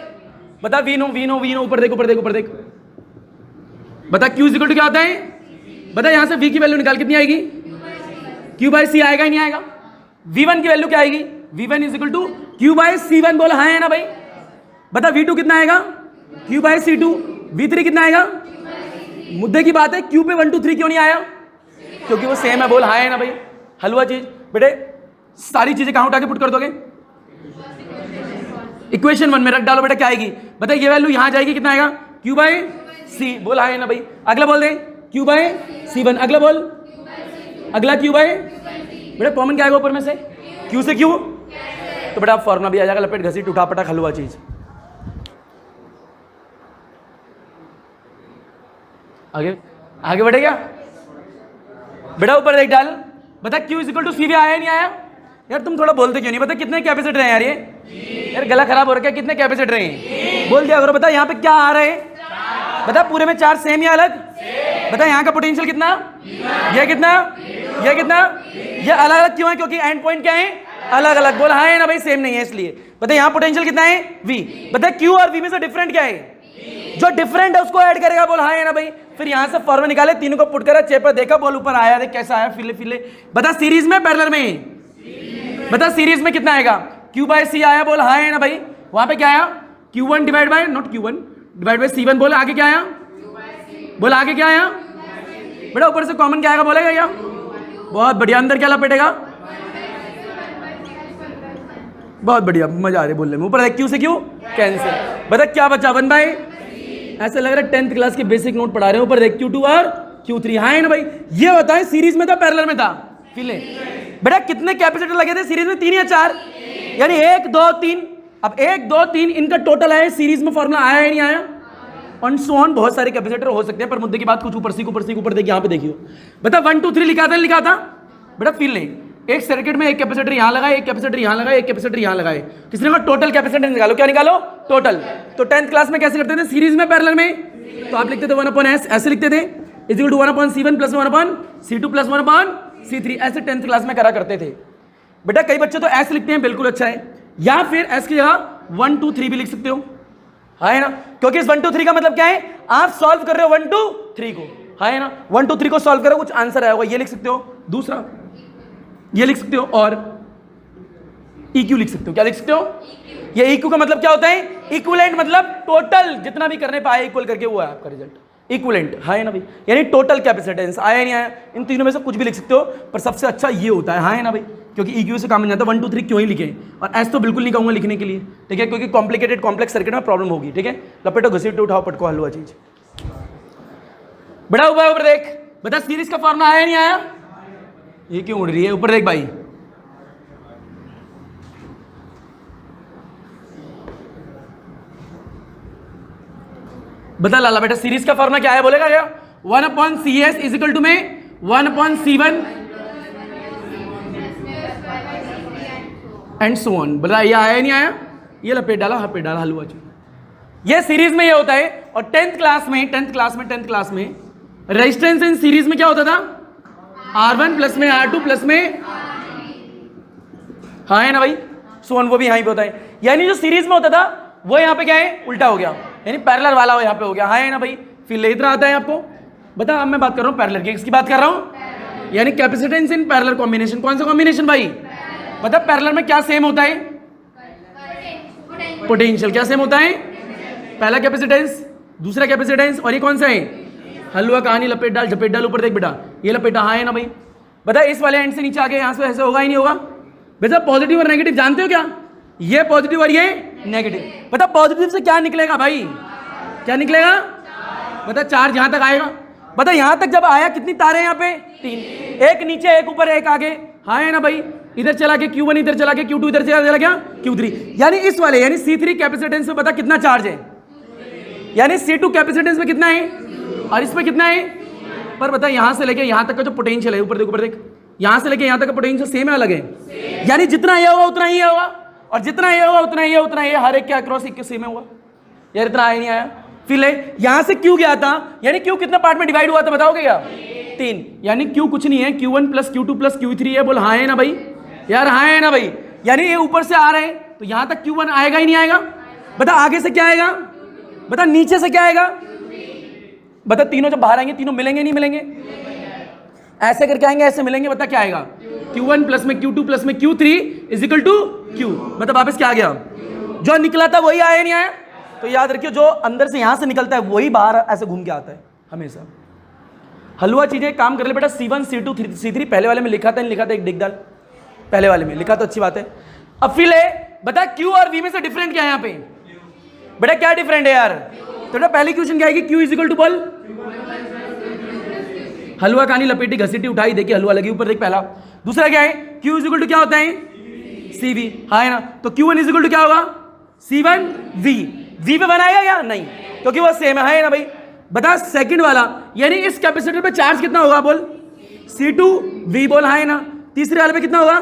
बता V नो, ऊपर देख, ऊपर देख, ऊपर देख, बता Q इज इक्वल टू क्या होता है, बता यहाँ से V की वैल्यू निकाल, कितनी आएगी, Q बाय C आएगा ही नहीं आएगा। V1 की वैल्यू क्या आएगी, V1 is equal to Q by C1, बोला हाँ है ना भाई। बता V2 कितना आएगा, Q बाय C2, V3 कितना आएगा, मुद्दे की बात है Q पे 1 2 3 क्यों नहीं आया, क्योंकि वो सेम है, बोल हाँ है ना भाई। हलवा चीज बेटे, सारी चीजें कहां उठा के पुट कर दोगे, इक्वेशन 1 में रख डालो बेटा, क्या आएगी, बता ये वैल्यू यहां जाएगी, कितना आएगा, Q बाय C, बोल हाँ है ना भाई। अगला बोल दे Q बाय C1, अगला बोल, अगला Q बाय, बेटा कॉमन क्या आएगा ऊपर में से, Q से Q, तो बेटा फॉर्मूला भी आ जाएगा, लपेट घसीट उठा पटा हलवा चीज। आगे आगे बढ़े क्या बेटा, ऊपर देख डाल, बता Q is equal to CV आया नहीं आया, यार तुम थोड़ा बोलते क्यों नहीं, बता कितने कैपेसिटर हैं यार, ये यार गला खराब हो रखा है, कितने कैपेसिटर हैं, बोल दिया करो। बता यहाँ पे क्या आ रहा है, बता पूरे में चार्ज सेम या अलग, बता यहाँ का पोटेंशियल कितना, ये कितना, ये कितना, ये अलग अलग क्यों है, क्योंकि एंड पॉइंट क्या है, अलग अलग, बोल हाँ है ना भाई, सेम नहीं है इसलिए। बता यहाँ पोटेंशियल कितना है V, बता Q और V में से डिफरेंट क्या है, जो डिफरेंट है उसको ऐड करेगा, बोल हाँ है ना भाई। फिर यहां से फॉर्मूला निकाले, तीनों को पुट करा, चेपर देखा, बोल ऊपर आया, देख कैसा आया, फिले बता सीरीज में पैरेलल में, बता सीरीज में कितना आएगा, Q बाय C आया, बोल हाँ है ना भाई। वहां पे क्या आया, Q1 divide by, not Q1 divide by C1, बोल आगे क्या आया, बोल आगे क्या आया बेटा, ऊपर से कॉमन क्या आएगा, बोलेगा क्या, बहुत बढ़िया, अंदर क्या लपेटेगा, बहुत बढ़िया, मजा आ रही बोलने में। ऊपर Q से Q कैंसिल, बता क्या बचा, 1 बाय, ऐसे लग रहा है 10th क्लास के बेसिक नोट पढ़ा रहे हैं। ऊपर देख Q2 और Q3, हाँ है ना भाई। ये बताए सीरीज में था पैरेलल में था, फिर बेटा कितने कैपेसिटर लगे थे सीरीज में, 3 या 4, यानी 1 2 3, अब 1 2 3 इनका टोटल है, सीरीज में फॉर्मूला आया या नहीं आया, ऑन सो ऑन, बहुत सारे कैपेसिटर हो सकते हैं, पर मुद्दे की बात कुछ ऊपर से ऊपर देख, यहाँ पे देखियो, बता 1 2 3 लिखा था बेटा, फिर ले एक सर्किट में एक कैपेसिटर यहाँ लगाए, एक कैपेसिटर यहाँ लगाए, एक कैपेसिटर यहाँ लगाए, किसने कहा टोटल कैपेसिटर निकालो, क्या निकालो, टोटल। तो 10th क्लास में कैसे करते थे, सीरीज में पैरेलल में, तो आप लिखते थे 1/s, ऐसे लिखते थे, is equal to 1/C1 plus 1/C2 plus 1/C3, ऐसे 10th क्लास में करा करते थे बेटा। कई बच्चे तो ऐसे लिखते हैं, बिल्कुल अच्छा है, या फिर एस की जगह 1 2 3 भी लिख सकते हो, है ना, क्योंकि इस 1 2 3 का मतलब क्या है, आप सॉल्व कर रहे हो 1 2 3 को, है ना, 1 2 3 को सॉल्व करो, कुछ आंसर आया होगा, ये लिख सकते हो, दूसरा ये लिख सकते हो, और EQ लिख सकते हो, क्या लिख सकते हो, ये EQ का मतलब क्या होता है, इक्विवेलेंट, मतलब टोटल जितना भी करने पे आया इक्वल करके वो है आपका रिजल्ट, इक्विवेलेंट, है ना भाई, यानी टोटल कैपेसिटेंस आया नहीं आया, इन तीनों में से कुछ भी लिख सकते हो, पर सबसे अच्छा ये होता है, है ना भाई, क्योंकि EQ से काम नहीं जाता, 1 2 3 क्यों ही लिखे, और एस तो बिल्कुल नहीं कहूंगा लिखने के लिए, ठीक है, क्योंकि कॉम्प्लिकेटेड कॉम्प्लेक्स सर्किट में प्रॉब्लम होगी, ठीक है। लपेटो घसीटो उठाओ पटको हलवा चीज, बड़ा हुआ ऊपर देख, बता सीरीज का फॉर्मूला आया नहीं आया, ये क्यों उड़ रही है, ऊपर देख भाई, बता लाला बेटा सीरीज का फॉर्मूला क्या है, बोलेगा क्या, 1/CS इज इक्वल टू में 1/C1 एंड सो ऑन। बोला ये आया नहीं आया, ये लपेट डाला हलवा चाहिए। ये सीरीज में ये होता है। और 10th क्लास में रेजिस्टेंस इन सीरीज में क्या होता था? R1 प्लस में R2 प्लस में, हाँ है ना भाई, सो ऑन, वो भी यहीं पे होता है। यानी जो सीरीज में होता था वो यहाँ पे क्या है, उल्टा हो गया, यानी पैरेलल वाला वो यहाँ पे हो गया, हाँ है ना भाई। फिर इधर आता है आपको, बता अब मैं बात कर रहा हूँ पैरेलल की, किसकी बात कर रहा हूँ? यानी कैपेसिटेंस इन पैरेलल कॉम्बिनेशन। कौन सा कॉम्बिनेशन भाई? मतलब पैरेलल में क्या सेम होता है? पोटेंशियल। क्या सेम होता है? पहला कैपेसिटेंस, दूसरा कैपेसिटेंस, और ये कौन सा है? हलवा कहानी, लपेट डाल ऊपर देख बेटा, ये लपेटा, हाँ है ना भाई। बता इस वाले एंड से नीचे आके यहाँ से ऐसे होगा ही नहीं होगा? बेटा पॉजिटिव और नेगेटिव जानते हो क्या? ये पॉजिटिव और ये नेगेटिव। बता पॉजिटिव से क्या निकलेगा भाई? क्या निकलेगा? बता चार्ज यहाँ तक आएगा। बता यहाँ तक जब आया कितनी तारे यहाँ पे? 3, एक नीचे एक ऊपर एक आगे, हाँ है ना भाई। इधर चला के Q1, इधर चला के Q2, इधर चला गया Q3। यानी इस वाले यानी C3 कैपेसिटेंस में बता कितना चार्ज है? यानी C2 कैपेसिटेंस में कितना है और इसमें कितना है? पर बता यहाँ से लेके यहाँ तक का जो पोटेंशियल है, ऊपर देख, यहाँ से लेके यहाँ तक का पोटेंशियल सेम है अलग है? यानी जितना ये होगा उतना ही होगा, और जितना ये होगा उतना ये हर एक के अक्रॉस एक सेम होगा। यार इतना आया नहीं आया? फिर यहाँ से Q गया था, यानी Q कितना पार्ट में डिवाइड हुआ था बताओगे क्या? 3। यानी Q कुछ नहीं है, Q1 plus Q2 plus Q3 है। बोल हाँ है ना भाई? यार हाँ है ना भाई? यानी ये ऊपर से आ रहे हैं तो यहाँ तक Q1 आएगा ही नहीं आएगा? बता आगे से क्या आएगा? बता नीचे से क्या आएगा? बता तीनों जब बाहर आएंगे तीनों मिलेंगे नहीं मिलेंगे? ऐसे करके आएंगे, ऐसे मिलेंगे, बता क्या आएगा? Q1 प्लस में Q2 प्लस में Q3 is equal to Q। मतलब वापस क्या आ गया? जो निकला था वही आया नहीं आया? तो याद रखिए जो अंदर से यहां से निकलता है वही बाहर ऐसे घूम के आता है हमेशा। हलवा चीजें काम कर ले बेटा। C1 C2 C3 पहले वाले में लिखा था, नहीं लिखा था? एक दिख डाल, पहले वाले में लिखा तो अच्छी बात है। अब फिर बता Q और V में से डिफरेंट क्या है यहाँ पे? बेटा क्या डिफरेंट है यार? तो बेटा पहली क्वेश्चन क्या आएगी? Q इज इक्वल टू बोल, हलवा कहानी लपेटी घसीटी उठाई, देखिए हलवा लगी ऊपर देख पहला। दूसरा क्या है? Q इज इक्वल टू क्या होता है? CV, हाँ है ना। तो Q1 इज इक्वल टू क्या होगा? C1 V। V पे बनाएगा क्या? नहीं, क्योंकि वो सेम है ना भाई। बता सेकंड वाला यानी इस कैपेसिटर पे चार्ज कितना होगा? बोल C2V, बोल हाँ है ना। तीसरे वाले पे कितना होगा?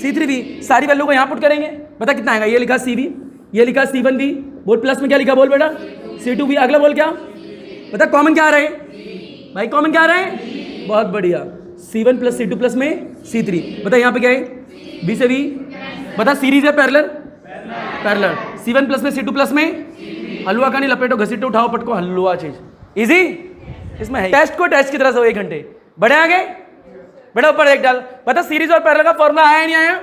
C3V। सारी वैल्यू को यहाँ पुट करेंगे, बता कितना आएगा? ये लिखा CV, ये लिखा C1V, बोल प्लस में क्या लिखा? बोल बेटा C2V। अगला बोल क्या? बता कॉमन क्या आ रहा है भाई? कॉमन क्या आ रहा है? बहुत बढ़िया, C1 प्लस C2 प्लस में C3। बता यहाँ पे क्या है? B से V। बता सीरीज है पैरेलल? पैरेलल। C1 प्लस में C2 प्लस में हलवा का नहीं लपेटो घसीटो उठाओ पटको हलवा चीज इजी। इसमें है टेस्ट को टेस्ट की तरह से 1 घंटे बढ़े आगे बेटा ऊपर एक डाल। बता सीरीज और पैरेलल का फॉर्मूला आया नहीं आया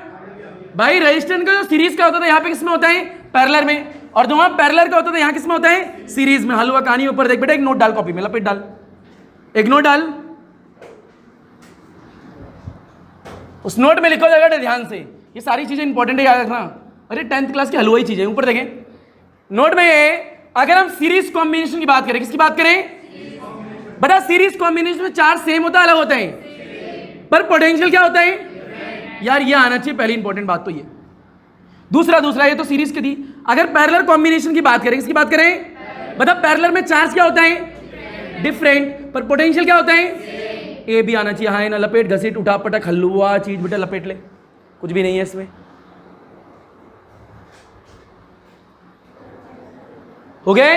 भाई? रेजिस्टेंस का जो सीरीज का होता था यहाँ पे किसमें होता है? पैरेलल में। और जो वहां पैरेलल का होता था यहाँ किसमें होता है? सीरीज में। हलवा कहानी ऊपर देख बेटा, एक नोट डाल कॉपी में, लपेट डाल, एक नोट डाल, उस नोट में लिखो जाएगा ध्यान से। ये सारी चीजें इंपॉर्टेंट है, याद रखना। अरे 10th क्लास की हलवाई चीजें ऊपर देखें नोट में। अगर हम सीरीज कॉम्बिनेशन की बात करें, किसकी बात करें? बता सीरीज कॉम्बिनेशन में चार्ज सेम होता है अलग होता है? पर पोटेंशियल क्या होता है? यार ये आना चाहिए पहली इंपॉर्टेंट बात तो ये। दूसरा ये तो सीरीज की थी। अगर पैरेलल कॉम्बिनेशन की बात करें, किसकी बात करें? बता पैरेलल में चार्ज क्या होता है? डिफरेंट, पर पोटेंशियल क्या होता है? ए भी आना चाहिए, हाँ है ना। लपेट घसीट उठा पटक हलवा चीज बेटा लपेट ले, कुछ भी नहीं है इसमें। हो गए?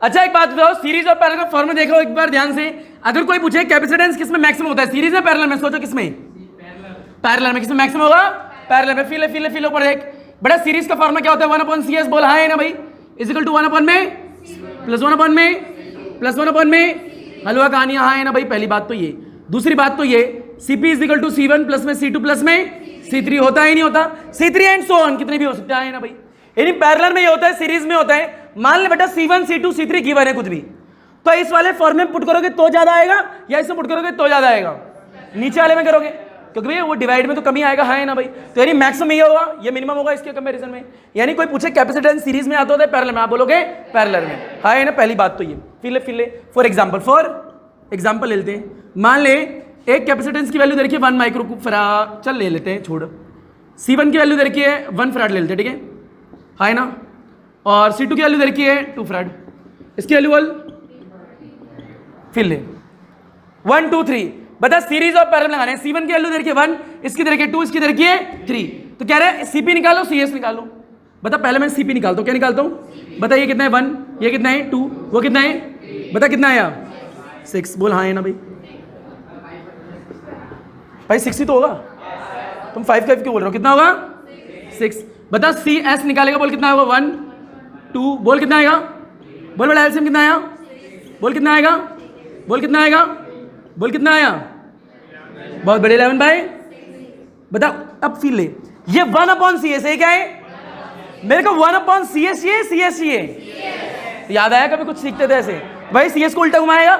अच्छा एक बात बताओ, सीरीज और पैरेलल का फॉर्मूला देखो एक बार ध्यान से। अगर कोई पूछे कैपेसिटेंस किसमें मैक्सिमम होता है, सीरीज में पैरेलल में? सोचो किसमें? पैरेलल में। किसमें मैक्सिमम होगा? पैरेलल में। फिल ऊपर देख बेटा, सीरीज का फॉर्मूला क्या होता है? 1/CS। बोल हाँ है ना भाई? इज इक्वल टू 1/में प्लस 1/में प्लस 1/में हलवा कहानी, हाँ है ना भाई? पहली बात तो ये। दूसरी बात तो ये CP is equal to C1 plus में C2 प्लस में C3 होता ही नहीं होता? C3 एंड सो ऑन कितने भी हो सकते हैं ना भाई। यानी पैरेलल में ये होता है, सीरीज में होता है। मान ले बेटा C1 C2 C3 गिवन है कुछ भी, तो इस वाले फॉर्म में पुट करोगे तो ज्यादा आएगा या इसे पुट करोगे तो ज्यादा आएगा? नीचे वाले में करोगे, क्योंकि भैया वो डिवाइड में तो कमी आएगा, है ना भाई? तो यानी मैक्सिमम ये होगा, ये मिनिमम होगा इसके कंपैरिजन में। यानी कोई पूछे कैपेसिटेंस सीरीज में आता होता है पैरेलल में, आप बोलोगे पैरेलल में, है ना? पहली बात तो ये। फिर ले फॉर एग्जांपल ले लेते हैं। मान ले एक कैपेसिटेंस की वैल्यू देखिए 1 माइक्रो फैराड, चल ले लेते हैं, छोड़। C1 की वैल्यू देखिए 1 फैराड ले लेते हैं, ठीक है ना? और C2 की वैल्यू देखिए 2 फैराड। इसकी वैल्यू बोल फिर ले 1 2 3 बता सीरीज ऑफ पैरेलल लगाने C1 की वैल्यू दे रखी है 1, इसकी दे रखी है 2, इसकी दे रखी है 3, तो कह रहे हैं CP निकालो CS निकालो। बता पहले मैं CP निकालता हूं, क्या निकालता हूं बता, ये कितना है 1, ये कितना है 2, वो कितना है बता कितना आया 6, बोल हाँ है ना भाई 6 ही तो होगा, तुम 5 क्यों बोल रहे हो, कितना होगा 6। बता CS निकालेगा, बोल कितना होगा 1 2, बोल कितना आएगा, बोल बड़ा एलसीएम कितना आया, बोल कितना आएगा, बोल कितना आएगा, बोल कितना आया, बहुत बड़े 11 भाई। बता अब फील ले, ये 1/CS है, क्या है मेरे को 1/CS ये CS ये याद आया, कभी कुछ सीखते थे ऐसे भाई, CS को उल्टा घुमाएगा,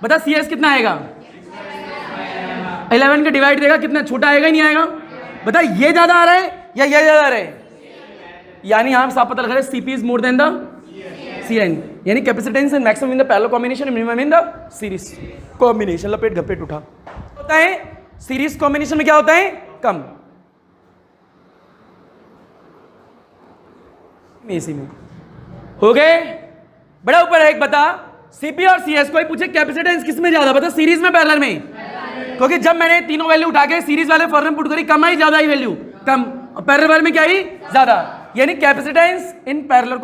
बता CS कितना आएगा 11 का डिवाइड देगा कितना, छोटा आएगा ही नहीं आएगा, बता ये ज्यादा आ रहा है या ये ज्यादा आ रहा है, यानी यहां साफ पता लग रहा है CP is more than the CN, यानी capacitance and maximum in the parallel combination and minimum in the series combination. लपेट घपेट उठा होता है, सीरीज कॉम्बिनेशन में क्या होता है कम, इसी में हो गए। बड़ा ऊपर एक बता CP और CS कोई पूछे कैपेसिटेंस किस में ज्यादा, बता सीरीज में पैरेलल में, क्योंकि जब मैंने तीनों वैल्यू उठा के सीरीज वाले फॉर्म पुट करी, कम आई ज्यादा आई वैल्यू कम, और पैरेलल वाले में क्या आई ज्यादा, यानी कैपेसिटेंस इन पैरेलल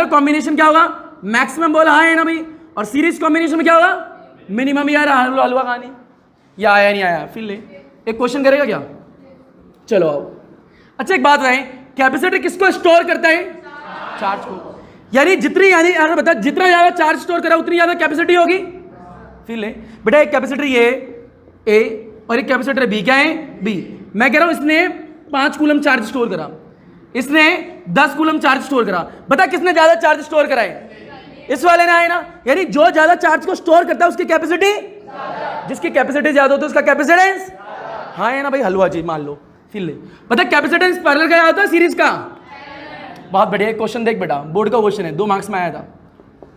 कॉम्बिनेशन क्या होगा मैक्सिमम, बोला हाँ है ना भाई, और सीरीज कॉम्बिनेशन में क्या होगा मिनिमम। यार हलवा कहानी या आया नहीं आया, फिर ले एक क्वेश्चन करेगा क्या, चलो आओ। अच्छा एक बात बताएं, कैपेसिटर किसको स्टोर करता है चार्ज को, यानी जितनी, यानी अगर बता जितना ज्यादा चार्ज स्टोर करा उतनी ज्यादा कैपेसिटी होगी। फिर ले बेटा, एक कैपेसिटर ये A और एक कैपेसिटर B, क्या है B, मैं कह रहा हूं इसने 5 कूलम चार्ज स्टोर करा, इसने 10 कूलम चार्ज स्टोर करा, बता किसने ज्यादा चार्ज स्टोर करा है, इस वाले ने, है ना, यानी जो ज्यादा चार्ज को स्टोर करता है उसकी कैपेसिटी, जिसकी कैपेसिटी ज्यादा होती है उसका कैपेसिटेंस, हाँ है ना भाई, हलवा जी मान लो। फिर ले पता कैपेसिटेंस पैरेलल का होता है सीरीज का, बहुत बढ़िया क्वेश्चन देख बेटा, बोर्ड का क्वेश्चन है 2 मार्क्स में आया था,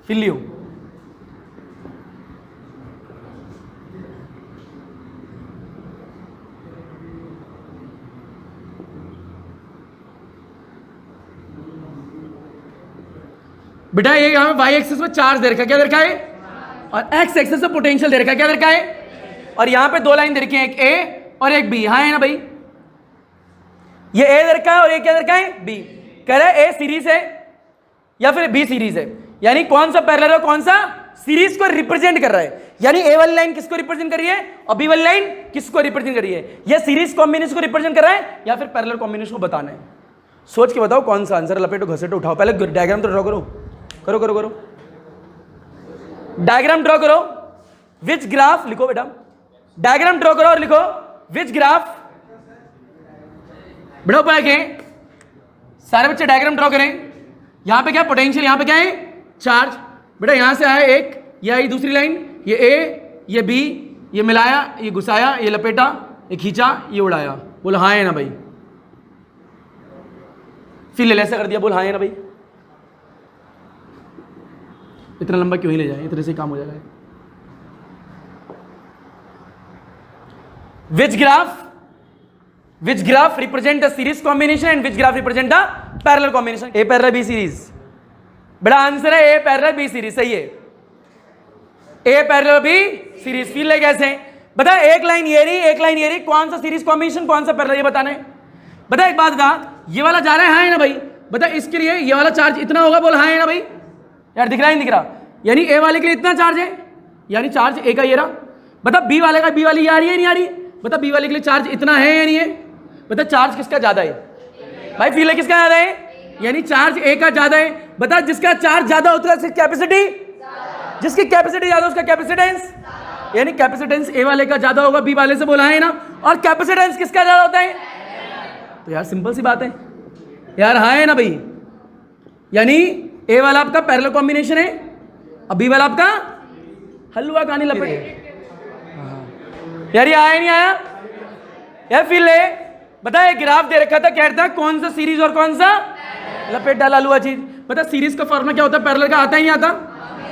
फिर लियो। बेटा ये यहां y एक्सिस में चार्ज दे रखा है, क्या दे रखा है, और x एक्सिस में पोटेंशियल दे रखा है, क्या दे रखा है, और यहां पे 2 लाइन दे रखी है, एक A और एक B, हाँ है ना भाई, ये A दे रखा है और ये क्या दे रखा है B, कह रहा है A सीरीज है या फिर B सीरीज है, यानी कौन सा पैरेलल है कौन सा सीरीज को रिप्रेजेंट कर रहा है, यानी A वाली लाइन किसको रिप्रेजेंट कर रही है और B वाली लाइन किसको रिप्रेजेंट कर रही है, यह सीरीज कॉम्बिनेशन को रिप्रेजेंट कर रहा है या फिर पैरेलल कॉम्बिनेशन को बताना है। सोच के बताओ कौन सा आंसर, लपेटो घसेटो उठाओ, पहले डायग्राम तो ड्रॉ करो, करो करो करो डायग्राम ड्रॉ करो, विच ग्राफ लिखो बेटा, डायग्राम ड्रॉ करो और लिखो विच ग्राफ, बड़ा उपाय क्या है, सारे बच्चे डायग्राम ड्रॉ करें। यहां पे क्या पोटेंशियल, यहां पे क्या है चार्ज, बेटा यहां से आया एक, ये आई दूसरी लाइन, ये A ये B, ये मिलाया, ये घुसाया, ये लपेटा, ये खींचा, ये उड़ाया, बोल हाँ है ना भाई, फिर ले ऐसा कर दिया, बोल हाँ है ना भाई, इतना लंबा क्यों ही ले जाए, इतने से काम हो जाएगा। which graph represent the series combination and which graph represent the parallel combination, A parallel B series, बड़ा आंसर है A parallel B series, सही है A parallel B series। Feel है कैसे, बता एक लाइन ये रही, एक लाइन ये रही, कौन सा सीरीज कॉम्बिनेशन कौन सा पैरेलल, ये बताना है। बता एक बात बता, ये वाला जा रहा है हाँ है ना भाई, बता इसके लिए ये वाला चार्ज इतना होगा, बोल हाँ है ना भाई, यार दिख रहा है नहीं दिख रहा, यानी A वाले के लिए इतना चार्ज है, यानी चार्ज A का ये रहा, बता B वाले का, B वाली आ रही है नहीं आ रही, बता B वाले के लिए चार्ज इतना है या नहीं है, बता चार्ज किसका ज्यादा है भाई, फील है किसका ज्यादा है, यानी चार्ज A का ज्यादा है, बता जिसका चार्ज ज्यादा होता है उसकी कैपेसिटी, जिसकी कैपेसिटी ज्यादा उसका कैपेसिटेंस, यानी कैपेसिटेंस A वाले का ज्यादा होगा B वाले से, बोला है ना, और कैपेसिटेंस किसका ज्यादा होता है, तो यार सिंपल सी बात है यार, हाँ है ना भाई, यानी A वाला आपका पैरेलल कॉम्बिनेशन है और B वाला आपका हलवा कहानी लपेट, यार ये आया नहीं आया यार, फिर ले बता एक ग्राफ दे रखा था, कहता है कौन सा सीरीज और कौन सा लपेट डाला हलवा चीज, बता सीरीज का फॉर्मूला क्या होता है, पैरेलल का आता ही नहीं आता,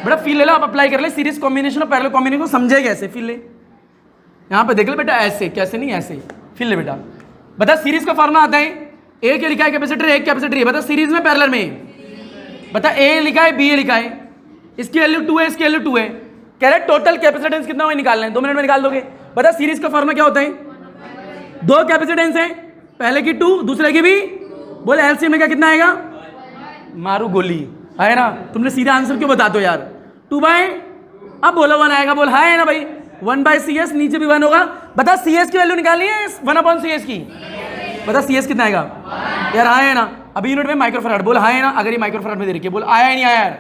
बड़ा फील ले लो आप, अप्लाई कर ले सीरीज कॉम्बिनेशन और पैरेलल कॉम्बिनेशन को समझे कैसे, फिर ले यहाँ पे देख ले बेटा, ऐसे कैसे नहीं ऐसे, फिर ले बेटा बता सीरीज का फॉर्मूला आता है, ए के लिखा है कैपेसिटर, एक कैपेसिटर है, बता सीरीज में पैरेलल में, बता ए लिखा है B लिखा है, इसकी वैल्यू 2 है, इसकी वैल्यू 2 है। कह रहे टोटल कैपेसिटेंस कितना हुआ निकालना है, 2 मिनट में निकाल दोगे। बता सीरीज का फॉर्मूला क्या होता है, 2 कैपेसिटेंस है, पहले की 2 दूसरे की भी, बोले एलसीएम में क्या कितना आएगा, मारू गोली है ना, तुमने सीधा आंसर क्यों बता दो यार, 2 बाय, अब बोलो 1 आएगा, बोल हाँ है ना भाई, 1 बाय सी एस, नीचे भी 1 होगा। बता सी एस की वैल्यू निकालनी है 1/CS की, बता सी एस कितना आएगा यार, हाँ है ना। अभी यूनिट में माइक्रोफैराड, बोल हाँ है ना, अगर ये माइक्रोफैराड में दे रखी है, बोल आया नहीं आया यार।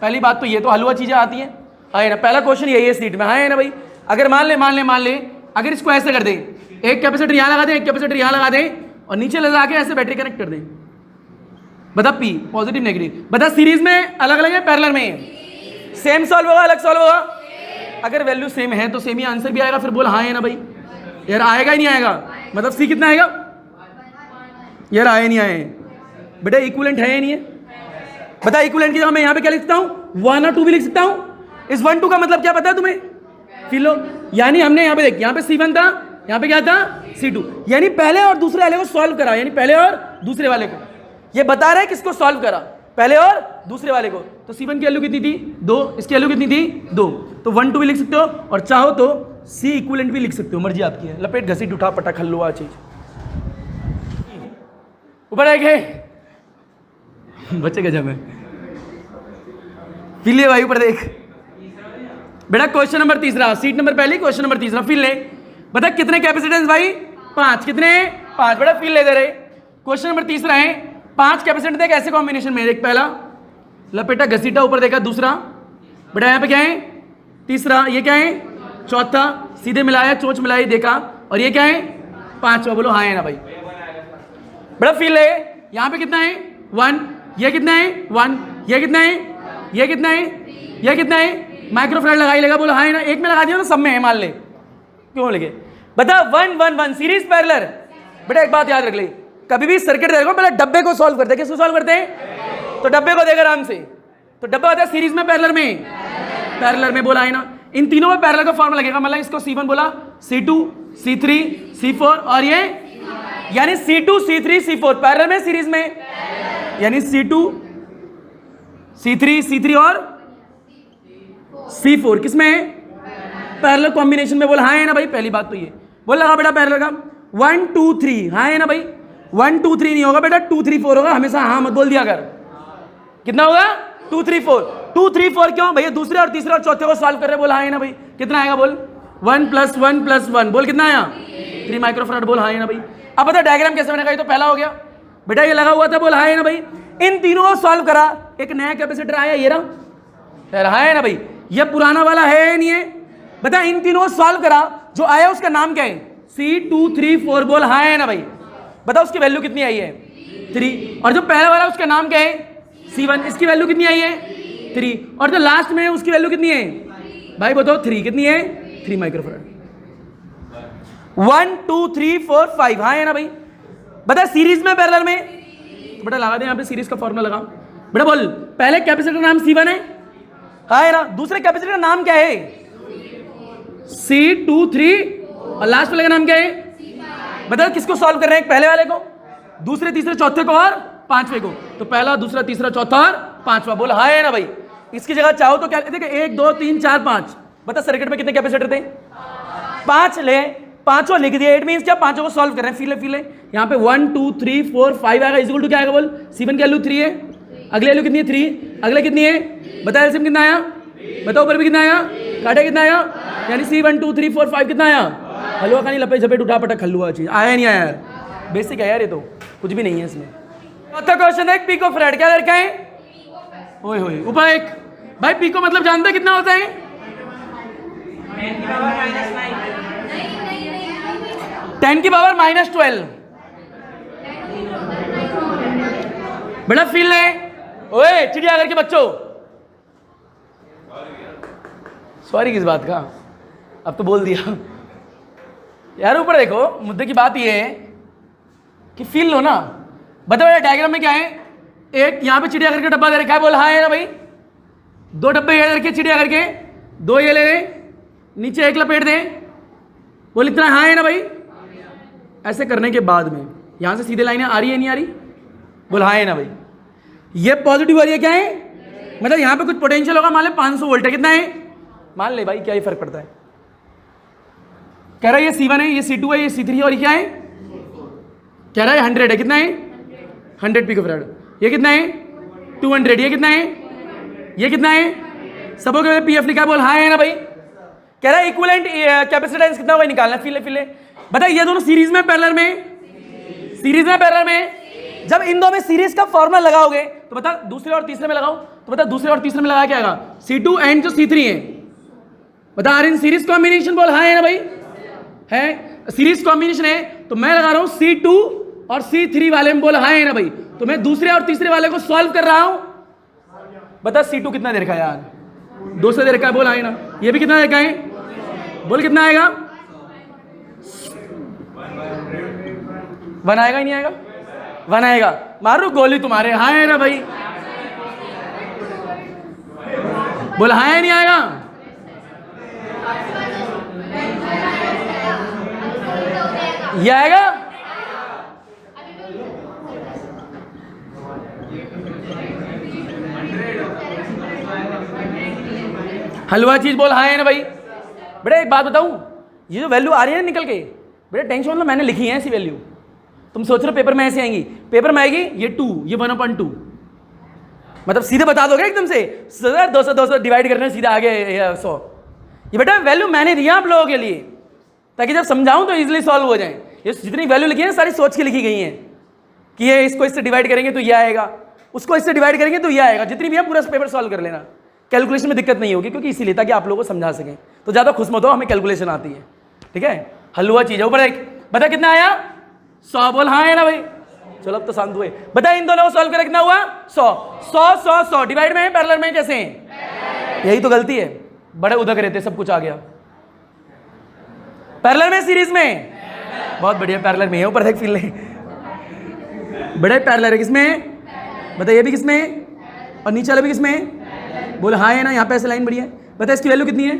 पहली बात तो ये तो हलवा चीजें आती हैं, है ना, पहला क्वेश्चन यही है सीट में, हाँ है ना भाई। अगर मान ले अगर इसको ऐसे कर दे, एक कैपेसिटर यहाँ लगा दे, एक कैपेसिटर यहाँ लगा दे और नीचे लगा के ऐसे बैटरी कनेक्ट कर दे, बता पी पॉजिटिव नेगेटिव। बता सीरीज में अलग अलग है, पैरेलल में सेम सॉल्व होगा, अलग सॉल्व होगा। अगर वैल्यू सेम है तो सेम ही आंसर भी आएगा, फिर बोल हाँ है ना भाई यार, आएगा ही नहीं आएगा, मतलब सी कितना आएगा यार, आए नहीं आए बेटा, इक्विवेलेंट है या नहीं है। बता इक्विवेलेंट की जगह मैं यहाँ पे क्या लिख सकता हूँ, 1 और 2 भी लिख सकता हूँ। इस 1 2 का मतलब क्या पता है तुम्हें, फिलो, यानी हमने यहाँ पे देख, यहाँ पे C1 था, यहाँ पे क्या था C2, यानी पहले और दूसरे वाले को सॉल्व करा, यानी पहले और दूसरे वाले को, ये बता रहे किसको सॉल्व करा, पहले और दूसरे वाले को। तो C1 की वैल्यू कितनी थी 2, इसकी वैल्यू कितनी थी 2, तो 1 2 भी लिख सकते हो और चाहो तो C इक्विवेलेंट भी लिख सकते हो, मर्जी आपकी है। लपेट घसीट उठा पटा खल्लो आ चीज ऊपर आएंगे बच्चे गजब है, फिर ले भाई ऊपर देख बेटा। क्वेश्चन नंबर तीसरा, सीट नंबर पहली, क्वेश्चन नंबर तीसरा, फिर ले। बता कितने कैपेसिटेंस भाई, 5, कितने 5 बेटा, फिर ले दे रहे। क्वेश्चन नंबर तीसरा है, 5 कैपेसिटेंस देख ऐसे कॉम्बिनेशन में, एक पहला लपेटा घसीटा ऊपर देखा, दूसरा बेटा यहाँ पे क्या है तीसरा, ये क्या है चौथा, सीधे मिलाया चोंच मिलाई देखा, और ये क्या है 5वां, बोलो हाँ है ना भाई। बेटा फिर ले, यहाँ पे कितना है 1, ये कितना है 1, ये कितना है, ये कितना है, ये कितना है, माइक्रोफैराड लगा ही लेगा, बोलो हाँ है ना। एक में लगा दिया ना, सब में है मान ले, क्यों लगे। बता 1 1 1 सीरीज पैरेलल। बेटा एक बात याद रख ले, कभी भी सर्किट देखो पहले डब्बे को सॉल्व करते हैं, किसको सॉल्व करते हैं, तो डब्बे को देखा आराम से, तो डब्बा होता है सीरीज में पैरेलल में, पैरेलल में बोला है ना। इन तीनों में पैरेलल का फॉर्मूला लगेगा, मतलब इसको C1 बोला, C2 C3 C4 और ये यानी C2 C3 C4 पैरेलल में, सीरीज में, यानी C2 C3 C3 और C4 किसमें पैरेलल कॉम्बिनेशन में, बोला हाँ है ना भाई। पहली बात तो ये बोल लगा बेटा पैरेलल का 1 2 3, हाँ है ना भाई, 1 2 3 नहीं होगा बेटा, 2 3 4 होगा, हमेशा हाँ मत बोल दिया कर। कितना होगा 2 3 4, 2 3 4 क्यों भैया, दूसरे और तीसरे और चौथे को सॉल्व कर रहे, बोल हाँ है ना भाई। कितना आएगा बोल 1 + 1 + 1, बोल कितना आया 3 माइक्रोफैराड, बोल हाँ है ना भाई। अब बता डायग्राम कैसे बनेगा, ये तो पहला हो गया बेटा, ये लगा हुआ था, बोल हाँ है ना भाई। इन तीनों को सॉल्व करा, एक नया कैपेसिटर आया, ये रहा, हाँ है ना भाई, ये पुराना वाला है नहीं है। बता इन तीनों को सॉल्व करा, जो आया उसका नाम क्या है C2 3 4, बोल हाँ है ना भाई। बता उसकी वैल्यू कितनी आई है 3, और जो पहला वाला उसका नाम क्या है C1, इसकी वैल्यू कितनी आई है 3, और जो लास्ट में है उसकी वैल्यू कितनी है भाई बताओ 3, कितनी है 3 माइक्रोफैराड। 1 2 3 4 5, हाँ है ना भाई। बता सीरीज में पैरेलल में, तो बेटा लगा दे यहाँ पे सीरीज का फॉर्मूला लगा। बेटा बोल पहले कैपेसिटर का नाम C1 है, हाँ है ना, दूसरे कैपेसिटर का नाम क्या है C2 3, और लास्ट वाले का नाम क्या है, बता किसको सॉल्व कर रहे हैं, पहले वाले को, दूसरे तीसरे चौथे को और पांचवे को, तो पहला दूसरा तीसरा चौथा और पांचवा, बोल हाँ है ना भाई। इसकी जगह चाहो तो क्या देखिए 1 2 3 4 5, बता सर्किट में कितने कैपेसिटर थे 5, ले 5 लिख दिया, इट मींस क्या 5 को सॉल्व कर रहे हैं, फिले यहाँ पे 1 2 3 4 5 आएगा, इक्वल टू क्या आएगा बोल, C1 की वैल्यू 3 है, अगले वैल्यू कितनी है 3, अगले कितनी है बता, एलसीएम कितना आया बताओ, ऊपर भी कितना आया, काटे कितना आया, यानी C1 2 3 4 5 कितना आया, हलवा खानी लपेट झपेट उठा पटा खल्लुआ चीज, आया नहीं आया यार, बेसिक है यार, ये तो कुछ भी नहीं है इसमें। चौथा क्वेश्चन है पिकोफैराड, क्या लड़का है ओए होए, ऊपर एक भाई पिको मतलब जानते कितना होता है 10 की पावर -12। बेटा फील है ओए चिड़ियाघर के बच्चों, सॉरी किस बात का, अब तो बोल दिया यार। ऊपर देखो मुद्दे की बात ये है कि फील लो ना, बताओ डायग्राम में क्या है, एक यहाँ पे चिड़ियाघर का डब्बा दे रखा है, बोल हाँ है ना भाई, 2 डब्बे ये रखे चिड़ियाघर के, 2 ये ले रहे, नीचे एक लपेट दे, बोल इतना हाँ है ना भाई। ऐसे करने के बाद में यहाँ से सीधे लाइनें आ रही है नहीं आ रही, बोल हाँ है ना भाई। ये पॉजिटिव आ रही है क्या है मतलब यहाँ पे कुछ पोटेंशियल होगा, मान ले 500 वोल्ट है, कितना है मान ले भाई, क्या ही फर्क पड़ता है। कह रहा है ये C1 है, ये C2 है, ये C3 है, और ये क्या है, कह रहा है 100 है, कितना है 100 पिकोफैराड। ये कितना है 200, ये कितना है, ये कितना है, सबों के पीएफ लिखा है, बोल हाँ है ना भाई। कह रहा है इक्विवेलेंट कैपेसिटेंस कितना होगा निकालना, फिले बताइए। ये दोनों सीरीज में पैरेलल में, सीरीज में पैरेलल में, जब इन दो में सीरीज का फॉर्मूला लगाओगे तो बता दूसरे और तीसरे में लगाओ, तो बता दूसरे और तीसरे में लगा क्या आएगा, C2 एंड जो C3 है, बता आर इन सीरीज कॉम्बिनेशन, बोल हाँ है ना भाई, है सीरीज कॉम्बिनेशन है। तो मैं लगा रहा हूं C2 और C3 वाले में, बोल हाँ है ना भाई। तो मैं दूसरे और तीसरे वाले को सॉल्व कर रहा हूं, बता C2 कितना दे रखा है यार, 200 दे रखा है, बोल हाँ है ना। ये भी कितना दे रखा है, बोल कितना आएगा, 1 आएगा ही नहीं आएगा, 1 आएगा। मारू गोली तुम्हारे, हाँ है ना भाई, बोल हाँ है नहीं आएगा। ये आएगा, हलवा चीज, बोल हाँ है ना भाई। बेटा एक बात बताऊं, ये जो वैल्यू आ रही है निकल के, बेटा टेंशन मतलब मैंने लिखी है ऐसी वैल्यू, तुम सोच रहे हो पेपर में ऐसे आएंगी, पेपर में आएगी ये 2, ये 1/2, मतलब सीधे बता दोगे एकदम से 200 डिवाइड करने सीधे आगे 100। ये बेटा वैल्यू मैंने दिया आप लोगों के लिए, ताकि जब समझाऊं तो इजीली सॉल्व हो जाए। ये जितनी वैल्यू लिखी है सारी सोच के लिखी गई हैं कि ये इसको इससे डिवाइड करेंगे तो ये आएगा, उसको इससे डिवाइड करेंगे तो ये आएगा, जितनी भी है पूरा पेपर सॉल्व कर लेना, कैलकुलेशन में दिक्कत नहीं होगी, क्योंकि इसीलिए ताकि आप लोगों को समझा सकें। तो ज़्यादा खुश मत हो, हमें कैलकुलेशन आती है, ठीक है। हलवा चीज़ है, ऊपर एक बता कितना आया 100, बोल हाँ है ना भाई। चलो अब तो शांत हुए, बता इन दोनों को सॉल्व कर कितना हुआ 100 डिवाइड में है पैरेलल में कैसे हैं, यही तो गलती है, बड़े उधक रहते सब कुछ आ गया। पैरेलल में सीरीज में, बहुत बढ़िया पैरेलल में है, ऊपर देख फील नहीं, बड़े पैरेलल है किसमें, बता ये भी किसमें और नीचे वाला भी किसमें, बोले हाँ है ना। यहाँ पे ऐसे लाइन बढ़िया है, बता इसकी वैल्यू कितनी है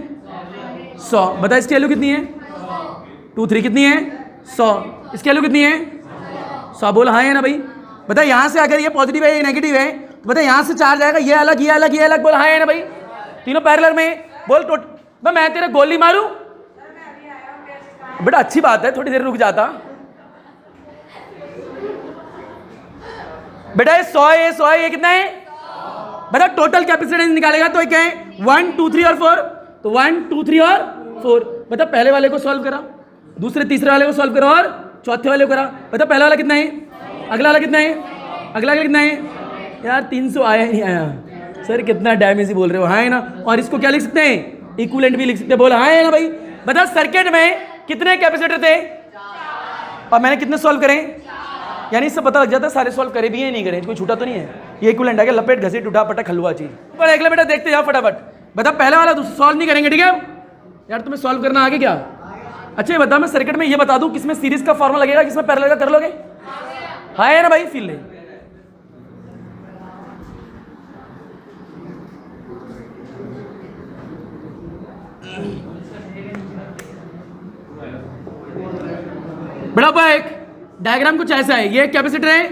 100, बता इसकी वैल्यू कितनी है 2 3 कितनी है 100, इसकी वैल्यू कितनी है 100, बोल हाँ है ना भाई। बता यहाँ से अगर ये पॉजिटिव है ये नेगेटिव है तो बता यहाँ से चार्ज आएगा, ये अलग ये अलग ये अलग, बोल हाँ है ना भाई। तीनों पैरेलल में, बोल मैं तेरे गोली मारूं, बेटा अच्छी बात है, थोड़ी देर रुक जाता। बेटा ये 100 है, ये 100 है, ये कितना है, बेटा टोटल कैपेसिटेंस निकालेगा तो ये क्या है 1 2 3 और 4, तो 1 2 3 और 4। बता पहले वाले को सॉल्व करा, दूसरे तीसरे वाले को सॉल्व करा और चौथे वाले को करा। बता पहला वाला कितना है, अगला वाला कितना है, अगला वाला कितना है यार 300 आया नहीं आया सर, कितना डैमेज ही बोल रहे हो, हाँ है ना। और इसको क्या लिख सकते हैं, इक्विवेलेंट भी लिख सकते हैं, बोला हाँ है ना भाई। बता सर्किट में कितने कैपेसिटर थे और मैंने कितने सॉल्व करे, यानी इससे पता लग जाता है सारे सॉल्व करे भी है नहीं करे, कोई छूटा तो नहीं है। ये इक्विवेलेंट आ गया, लपेट घसीट उठा पटक हलवा चीज। पर अगला बेटा देखते जाओ फटाफट। बता पहले वाला सॉल्व नहीं करेंगे, ठीक है यार, तुम्हें सॉल्व करना आगे क्या। अच्छा ये बता, मैं सर्किट में ये बता दूं किसमें सीरीज का फॉर्मूला लगेगा, किसमें पैरेलल का, कर लोगे हाँ है ना भाई, फील ले। बड़ा एक डायग्राम कुछ ऐसा है, ये एक कैपेसिटर है,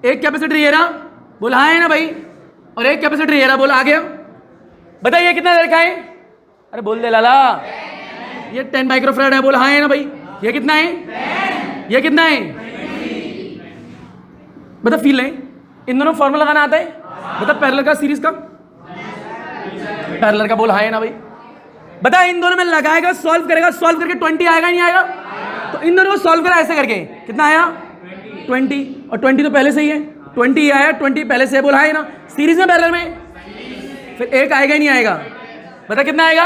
एक कैपेसिटर ये रहा, बोला हाँ है ना भाई, और एक कैपेसिटर ये रहा, बोला आ गया। बताइए कितना रखा है, अरे बोल दे लाला, ये 10 माइक्रोफैराड है, बोला हाँ है ना भाई। ये कितना है, ये कितना है, बता फील है। इन दोनों फॉर्मूला लगाना आता है, बता पैरेलल का सीरीज का, पैरेलल का, बोला हाँ है ना भाई। बता इन दोनों में लगाएगा, सॉल्व करेगा, सॉल्व करके 20 आएगा नहीं आएगा, तो इन दोनों को सॉल्व करा ऐसे करके, कितना आया 20, और 20 तो पहले से ही है, 20 आया, 20 पहले से, बोला है ना, सीरीज में पैरेलल में। फिर एक आएगा ही नहीं आएगा, बता कितना आएगा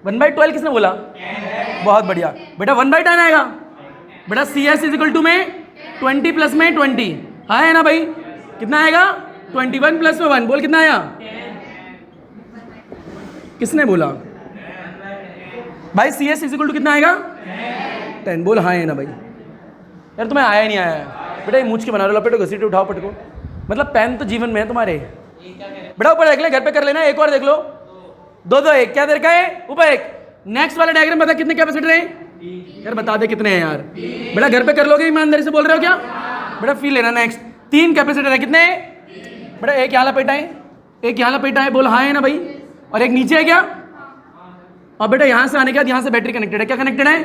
1/12, किसने बोला, बहुत बढ़िया बेटा 1/10 आएगा। बेटा CS इज टू में 20 प्लस में 20, हाँ है ना भाई, कितना आएगा 21 प्लस में 1, बोल कितना आया, किसने बोला भाई CS इज कितना आएगा 10, बोल हाँ है ना भाई। यार तुम्हें आया नहीं आया बेटा, ये मूछ के बना रहे हो, लपेटो घसीटे उठाओ पटको, मतलब पेन तो जीवन में है तुम्हारे। बेटा ऊपर देख ले, घर पे कर लेना, एक और देख लो, 2 2 1 क्या दे रखा है ऊपर एक। नेक्स्ट वाला डायग्राम बता कितने कैपेसिटर है यार, बता दे कितने हैं यार, बेटा घर पे कर लोगे, ईमानदारी से बोल रहे हो क्या, बेटा फील लेना। नेक्स्ट 3 कैपेसिटर है, कितने बेटा, एक यहाँ लपेटा है, एक यहाँ लपेटा है, बोल हाँ है ना भाई, और एक नीचे है क्या, और बेटा यहाँ से आने के बाद यहाँ से बैटरी कनेक्टेड है, क्या कनेक्टेड है,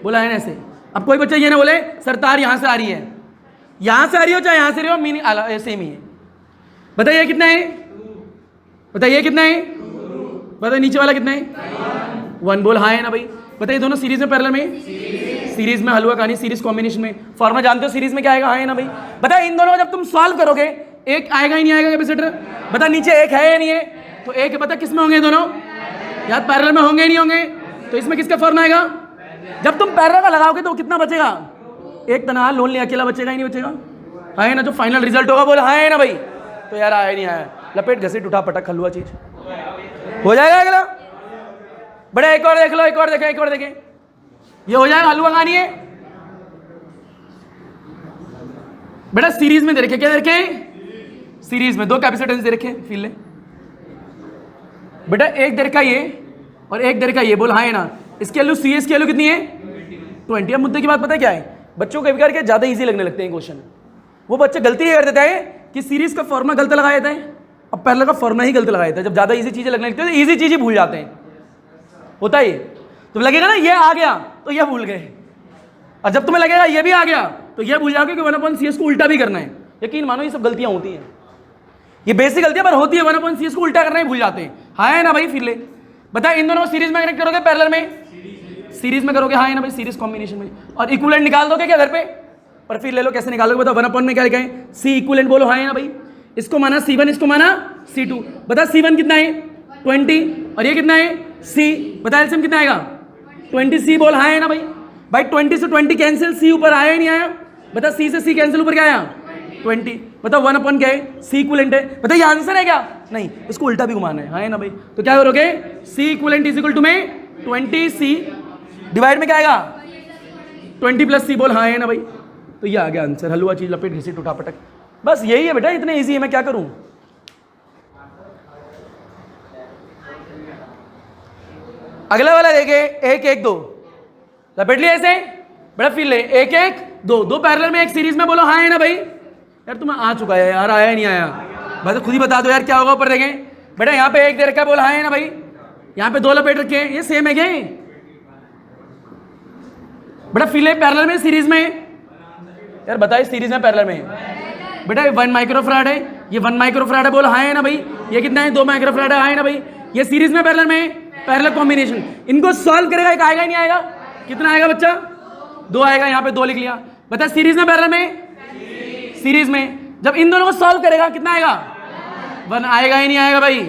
बोला है ना ऐसे। अब कोई बच्चा ये ना बोले सर तार यहाँ से आ रही है, यहाँ से आ रही हो चाहे यहाँ से रही हो, मीनिंग सेम ही है। बताइए कितना है, बताइए कितना है, बताइए नीचे वाला कितना है, 1, बोल हाँ है ना भाई। बताइए दोनों सीरीज में पैरेलल में, सीरीज में हलवा कहानी, सीरीज कॉम्बिनेशन में, फॉर्मूला जानते हो सीरीज में क्या आएगा, हाँ है ना भाई। बताइए इन दोनों जब तुम सॉल्व करोगे एक आएगा ही नहीं आएगा कैपेसिटर, बता नीचे एक है या नहीं है, तो एक बता किस में होंगे दोनों, यार पैरेलल में होंगे नहीं होंगे, तो इसमें किसका फॉर्मूला आएगा, जब तुम पैरेलल का लगाओगे तो कितना बचेगा, एक तनहा लोन ले अकेला बचेगा ही नहीं बचेगा, हाँ है ना। जो फाइनल रिजल्ट होगा बोला हाँ है ना भाई, तो यार आया नहीं आया, लपेट घसीट उठा पटक हलवा चीज हो जाएगा अगला। बड़े एक और देख लो, एक और देखें, एक और देखें, ये हो जाएगा हलवा कहानी है। बेटा सीरीज में दे रखे, क्या दे रखे, सीरीज में 2 कैपेसिटेंस दे रखे, फील ले बेटा, एक दे रखा ये और एक दे रखा ये, बोल हाँ है ना। इसकी वैल्यू सी, इसकी वैल्यू कितनी है 20। अब मुद्दे की बात पता है क्या है, बच्चों को करके ज्यादा इजी लगने लगते हैं क्वेश्चन। वो बच्चे गलती ये कर देता है कि सीरीज का फॉर्मूला गलत लगा देता है, अब पैरेलल का फॉर्मूला ही गलत लगा देता है। जब ज्यादा इजी चीजें लगने लगती है तो इजी चीज ही भूल जाते हैं, होता है। तो लगेगा ना ये आ गया तो ये भूल गए, और जब तुम्हें लगेगा ये भी आ गया तो ये भूल जाओगे कि 1/CS को उल्टा भी करना है। यकीन मानो ये सब गलतियां होती हैं, ये बेसिक गलतियां पर होती है, 1/CS को उल्टा करना ही भूल जाते हैं, हाँ है ना भाई। फिर ले बता, इन दोनों को सीरीज में कनेक्ट करोगे पैरेलल में, सीरीज में करोगे हाँ है ना भाई, सीरीज कॉम्बिनेशन में, और इक्विवेलेंट निकाल दोगे क्या घर पे, पर फिर ले लो कैसे निकालोगे, बताओ 1 में क्या लिखा है, सी इक्विवेलेंट, बोलो हाँ है ना भाई। इसको माना C1, इसको माना C2, बता C1 कितना है 20 और ये कितना है C, बता एलसीएम कितना आएगा 20C, बोल हाँ है ना भाई। भाई 20 से 20 कैंसिल, C ऊपर आया ही नहीं आया, बता C से C कैंसिल, ऊपर क्या आया 20, बता 1 क्या है, C इक्विवेलेंट है, बता ये आंसर है क्या, नहीं, इसको उल्टा भी घुमाना है, हाँ है ना भाई। तो क्या करोगे, C equivalent is equal to में 20C डिवाइड में क्या आएगा 20 + C, बोल हाँ है ना भाई। तो ये आ गया आंसर, हलवा चीज लपेट घसीट उठा पटक, बस यही है बेटा, इतने इजी है, मैं क्या करूं। अगला वाला देखे 1 1 2, लपेट लिया ऐसे बेटा, फिर ले 1 1 2, 2 पैरेलल में एक सीरीज में, बोलो हाँ है ना भाई। यार तुम्हें आ चुका है यार, आया नहीं आया, बस खुद ही बता दो यार क्या होगा। ऊपर देखें बेटा, यहाँ पे 1 दे रखा है, बोलो हाँ है ना भाई, यहाँ पे 2 लपेट रखे हैं, ये सेम है क्या बेटा। फिर ले पैरेलल में सीरीज में, यार बताइए सीरीज में पैरेलल में बेटा 1 माइक्रोफैराड है, ये 1 माइक्रोफैराड है, बोलो हाँ है ना भाई। ये कितना है 2 माइक्रोफैराड है, हाँ है ना भाई। ये सीरीज में पैरेलल में, पैरेलल कॉम्बिनेशन, इनको सॉल्व करेगा एक आएगा ही नहीं आएगा, कितना आएगा बच्चा 2 आएगा, यहाँ पे 2 लिख लिया। बता सीरीज में पैरेलल में, सीरीज में जब इन दोनों को सॉल्व करेगा कितना आएगा 1 आएगा ही नहीं आएगा भाई।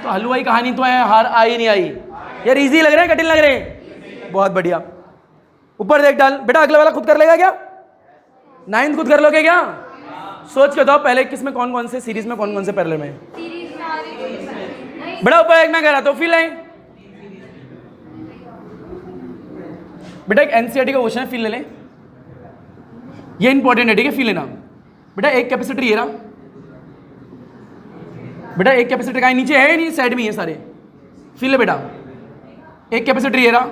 तो हलवाई कहानी तो है, हार आई नहीं आई। यार इजी लग रहे हैं कठिन लग रहे हैं, बहुत बढ़िया। ऊपर देख डाल बेटा, अगला वाला खुद कर लेगा क्या, 9th खुद कर लोगे क्या, सोच के बताओ पहले किसमें कौन कौन से सीरीज में कौन कौन से पैरेलल में बेटा। ऊपर एक मैं कह रहा तो फिर लाइन बेटा, एक एनसीईआरटी का क्वेश्चन है, फिर ले लें, ये इंपॉर्टेंट है ठीक है, फिर लेना बेटा। एक कैपेसिटर ये रहा बेटा, एक कैपेसिटर का नीचे है नहीं, साइड में है सारे, फिर ले बेटा। एक कैपेसिटर ये रहा,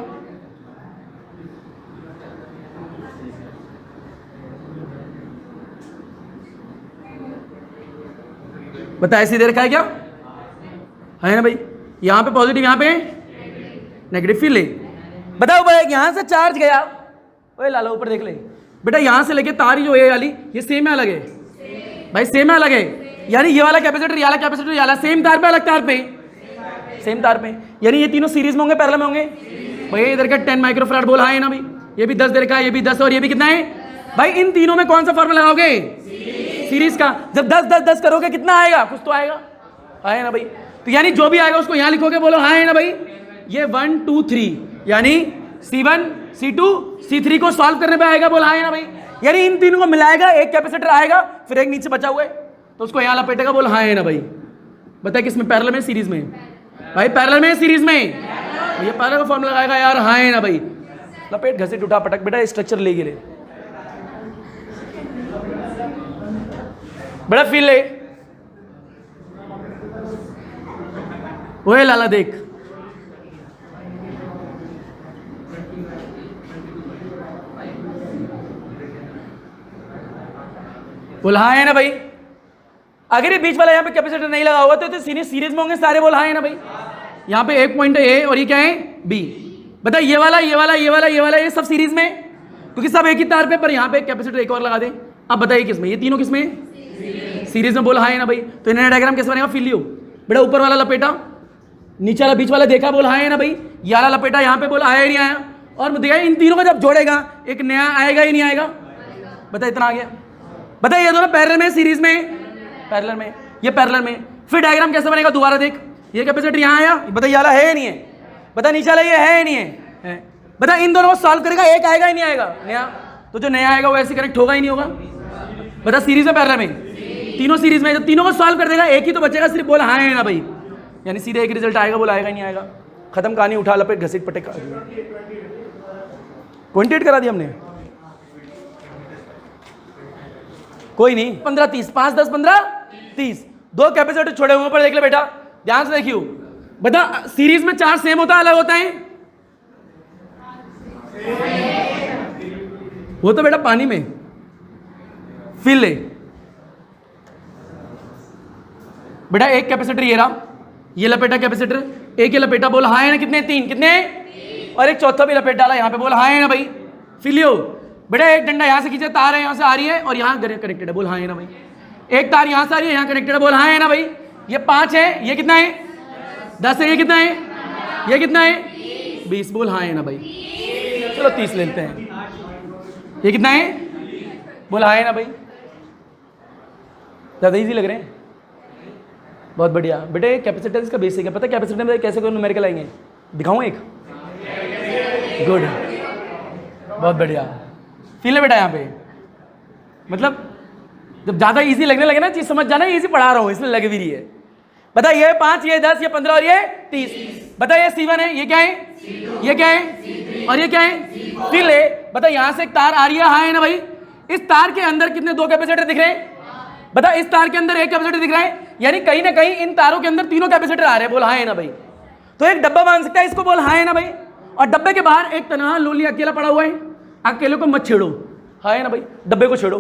बता ऐसे दे रखा है क्या, है ना भाई। यहां पे पॉजिटिव, यहां पे नेगेटिव, फिर ले बताओ भाई। यहां से चार्ज गया, ओए लाला ऊपर देख ले बेटा, यहां से लेके तार जो है वाली, ये सेम है अलग है भाई, सेम है अलग है, यानी ये वाला कैपेसिटर, ये वाला कैपेसिटर, ये वाला सेम तार पे अलग तार पे, सेम तार पे, यानी ये तीनों सीरीज में होंगे पैरेलल में होंगे भाई। इधर का 10 माइक्रोफैराड बोला है ना भाई, ये भी 10 दे रखा है, ये भी 10 और ये भी कितना है भाई। इन तीनों में कौन सा फॉर्मूला लगाओगे सीरीज का, जब 10 10 10 करोगे कितना आएगा, कुछ तो आएगा, है ना भाई। तो यानी जो भी आएगा उसको यहां लिखोगे, बोलो हाँ है ना भाई। ये 1 2 3 यानी C1 C2 C3 को सॉल्व करने पे आएगा, बोला है ना भाई। यानी इन तीनों को मिलाएगा, एक कैपेसिटर आएगा, फिर एक नीचे बचा हुआ है तो उसको यहां लपेटेगा, बोला हाँ है ना भाई। बताए किसमें, पैरेलल में सीरीज में भाई, पैरेलल में सीरीज में, ये पैरेलल का फॉर्मूला लगाएगा यार, हाँ है ना भाई। लपेट घसीट उठा पटक बेटा, स्ट्रक्चर ले गिरे बड़ा फील ले, ओए लाला देख बोला हाँ है ना भाई। अगर ये बीच वाला यहाँ पे कैपेसिटर नहीं लगा हुआ तो सीरीज में होंगे सारे, बोल हाँ है ना भाई। यहाँ पे एक पॉइंट है ए और ये क्या है बी। बता ये वाला ये वाला ये वाला ये वाला ये सब सीरीज में, क्योंकि सब एक ही तार पे, पर यहाँ पे कैपेसिटर एक और लगा दे। अब बताइए किसमें, ये तीनों किसमें सीरीज में, बोल हाँ है ना भाई। तो इन्हें डायग्राम कैसे बनेगा, फिल लियो बेटा, ऊपर वाला लपेटा, नीचे वाला बीच वाला देखा, बोल हाँ है ना भाई। ये वाला लपेटा यहाँ पे, बोल आया नहीं आया। और देखा इन तीनों को जब जोड़ेगा एक नया आएगा ही नहीं आएगा। बता इतना आ गया। बता ये दोनों पैरेलल में सीरीज में, पैरेलल में, ये पैरेलल में। फिर डायग्राम कैसे बनेगा, दोबारा देख, ये कैपेसिटर यहाँ आया, बता ये वाला है या नहीं है, बता नीचे वाला ये है या नहीं है। बता इन दोनों को सॉल्व करेगा, एक आएगा ही नहीं आएगा नया, तो जो नया आएगा वो ऐसे कनेक्ट होगा ही नहीं होगा। बता सीरीज में पैरेलल में, तीनों सीरीज में, जब तीनों को सॉल्व कर देगा एक ही तो बचेगा, सिर्फ बोला हाँ है ना भाई, यानी सीधे एक रिजल्ट आएगा, बोला आएगा ही नहीं आएगा। खत्म कहानी, उठा लपेट घसीट पटे। 28 करा दिया हमने, कोई नहीं। 15 30, 5 10 15 30, दो कैपेसिटर छोड़े हुए पर देख ले बेटा, ध्यान से देखियो। बता सीरीज में चार्ज सेम होता है अलग होता है, वो तो बेटा पानी में फिल ले बेटा। एक कैपेसिटर ये रहा, ये लपेटा कैपेसिटर, एक ये लपेटा, बोल हाँ है ना, कितने तीन, कितने, और एक चौथा भी लपेट डाला यहाँ पे, बोल हाँ है ना भाई। फिलियो बेटा एक डंडा यहाँ से खींचे, तार है यहाँ से आ रही है और यहाँ कनेक्टेड है, बोल हाँ है ना भाई। एक तार यहाँ से आ रही है, यहाँ कनेक्टेड है, बोल हाँ है ना भाई। ये 5 है, ये कितना है 10 है, ये कितना है, ये कितना है 20, बोल हाँ है ना भाई। चलो 30 ले लेते हैं, ये कितना है, बोल हाँ है ना भाई। ज़्यादा इजी लग रहे हैं, बहुत बढ़िया बेटे। कैपेसिटेंस का बेसिक है, पता है कैपेसिटेंस में कैसे कोई न्यूमेरिकल आएंगे, दिखाऊं एक, गुड, बहुत बढ़िया। फील है बेटा यहाँ पे, मतलब जब ज़्यादा इजी लगने लगे ना चीज़, समझ जाना इजी पढ़ा रहा हूँ, इसमें लग भी रही है। बता ये 5, ये 10, ये 15 और ये 30। बता ये C1 है, ये क्या है, ये क्या है, और ये क्या है, फिल है। बता यहाँ से एक तार आ रही है, हाँ है ना भाई। इस तार के अंदर कितने, 2 कैपेसिटर दिख रहे हैं। बता इस तार के अंदर एक कैपेसिटर दिख रहा है, यानी कहीं ना कहीं इन तारों के अंदर तीनों कैपेसिटर आ रहे हैं, बोल हाँ है ना भाई। तो एक डब्बा बांध सकता है, इसको बोल हाँ है ना भाई। और डब्बे के बाहर एक तनहा लोली अकेला पड़ा हुआ है, अकेले को मत छेड़ो, हाँ है ना भाई, डब्बे को छेड़ो।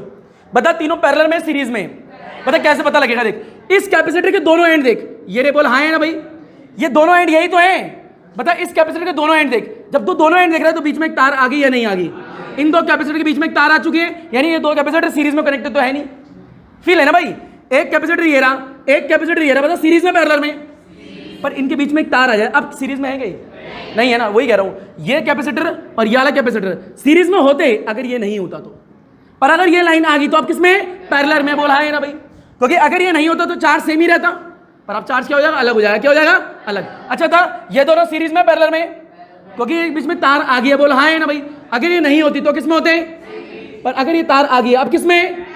बता तीनों पैरेलल में सीरीज में, बता कैसे पता लगेगा, देख इस कैपेसिटर के दोनों एंड देख, ये रे बोल हाँ है ना भाई, ये दोनों एंड यही तो है। बता इस कैपेसिटर के दोनों एंड देख, जब तू दोनों एंड देख रहा है तो बीच में एक तार आ गई या नहीं आ गई, इन दो कैपेसिटर के बीच में एक तार आ चुकी है, यानी ये दो कैपेसिटर सीरीज में कनेक्टेड तो है नहीं। फील है ना भाई, एक कैपेसिटर ये रहा, एक कैपेसिटर ये रहा, बता सीरीज में पैरेलल में, पर इनके बीच में एक तार आ जाए, अब सीरीज में है गई नहीं है ना, वही कह रहा हूं। ये कैपेसिटर और ये वाला कैपेसिटर सीरीज में होते अगर ये नहीं होता तो, पर अगर ये लाइन आ गई तो अब किसमें, पैरेलल में, बोला है ना भाई। क्योंकि अगर ये नहीं होता तो चार्ज सेम ही रहता, पर अब चार्ज क्या हो जाएगा, अलग हो जाएगा। क्या हो जाएगा, अलग। अच्छा था ये दोनों सीरीज में पैरेलल में, क्योंकि बीच में तार आ गई है, बोला है ना भाई। अगर ये नहीं होती तो किसमें होते, पर अगर ये तार आ गई अब किसमें,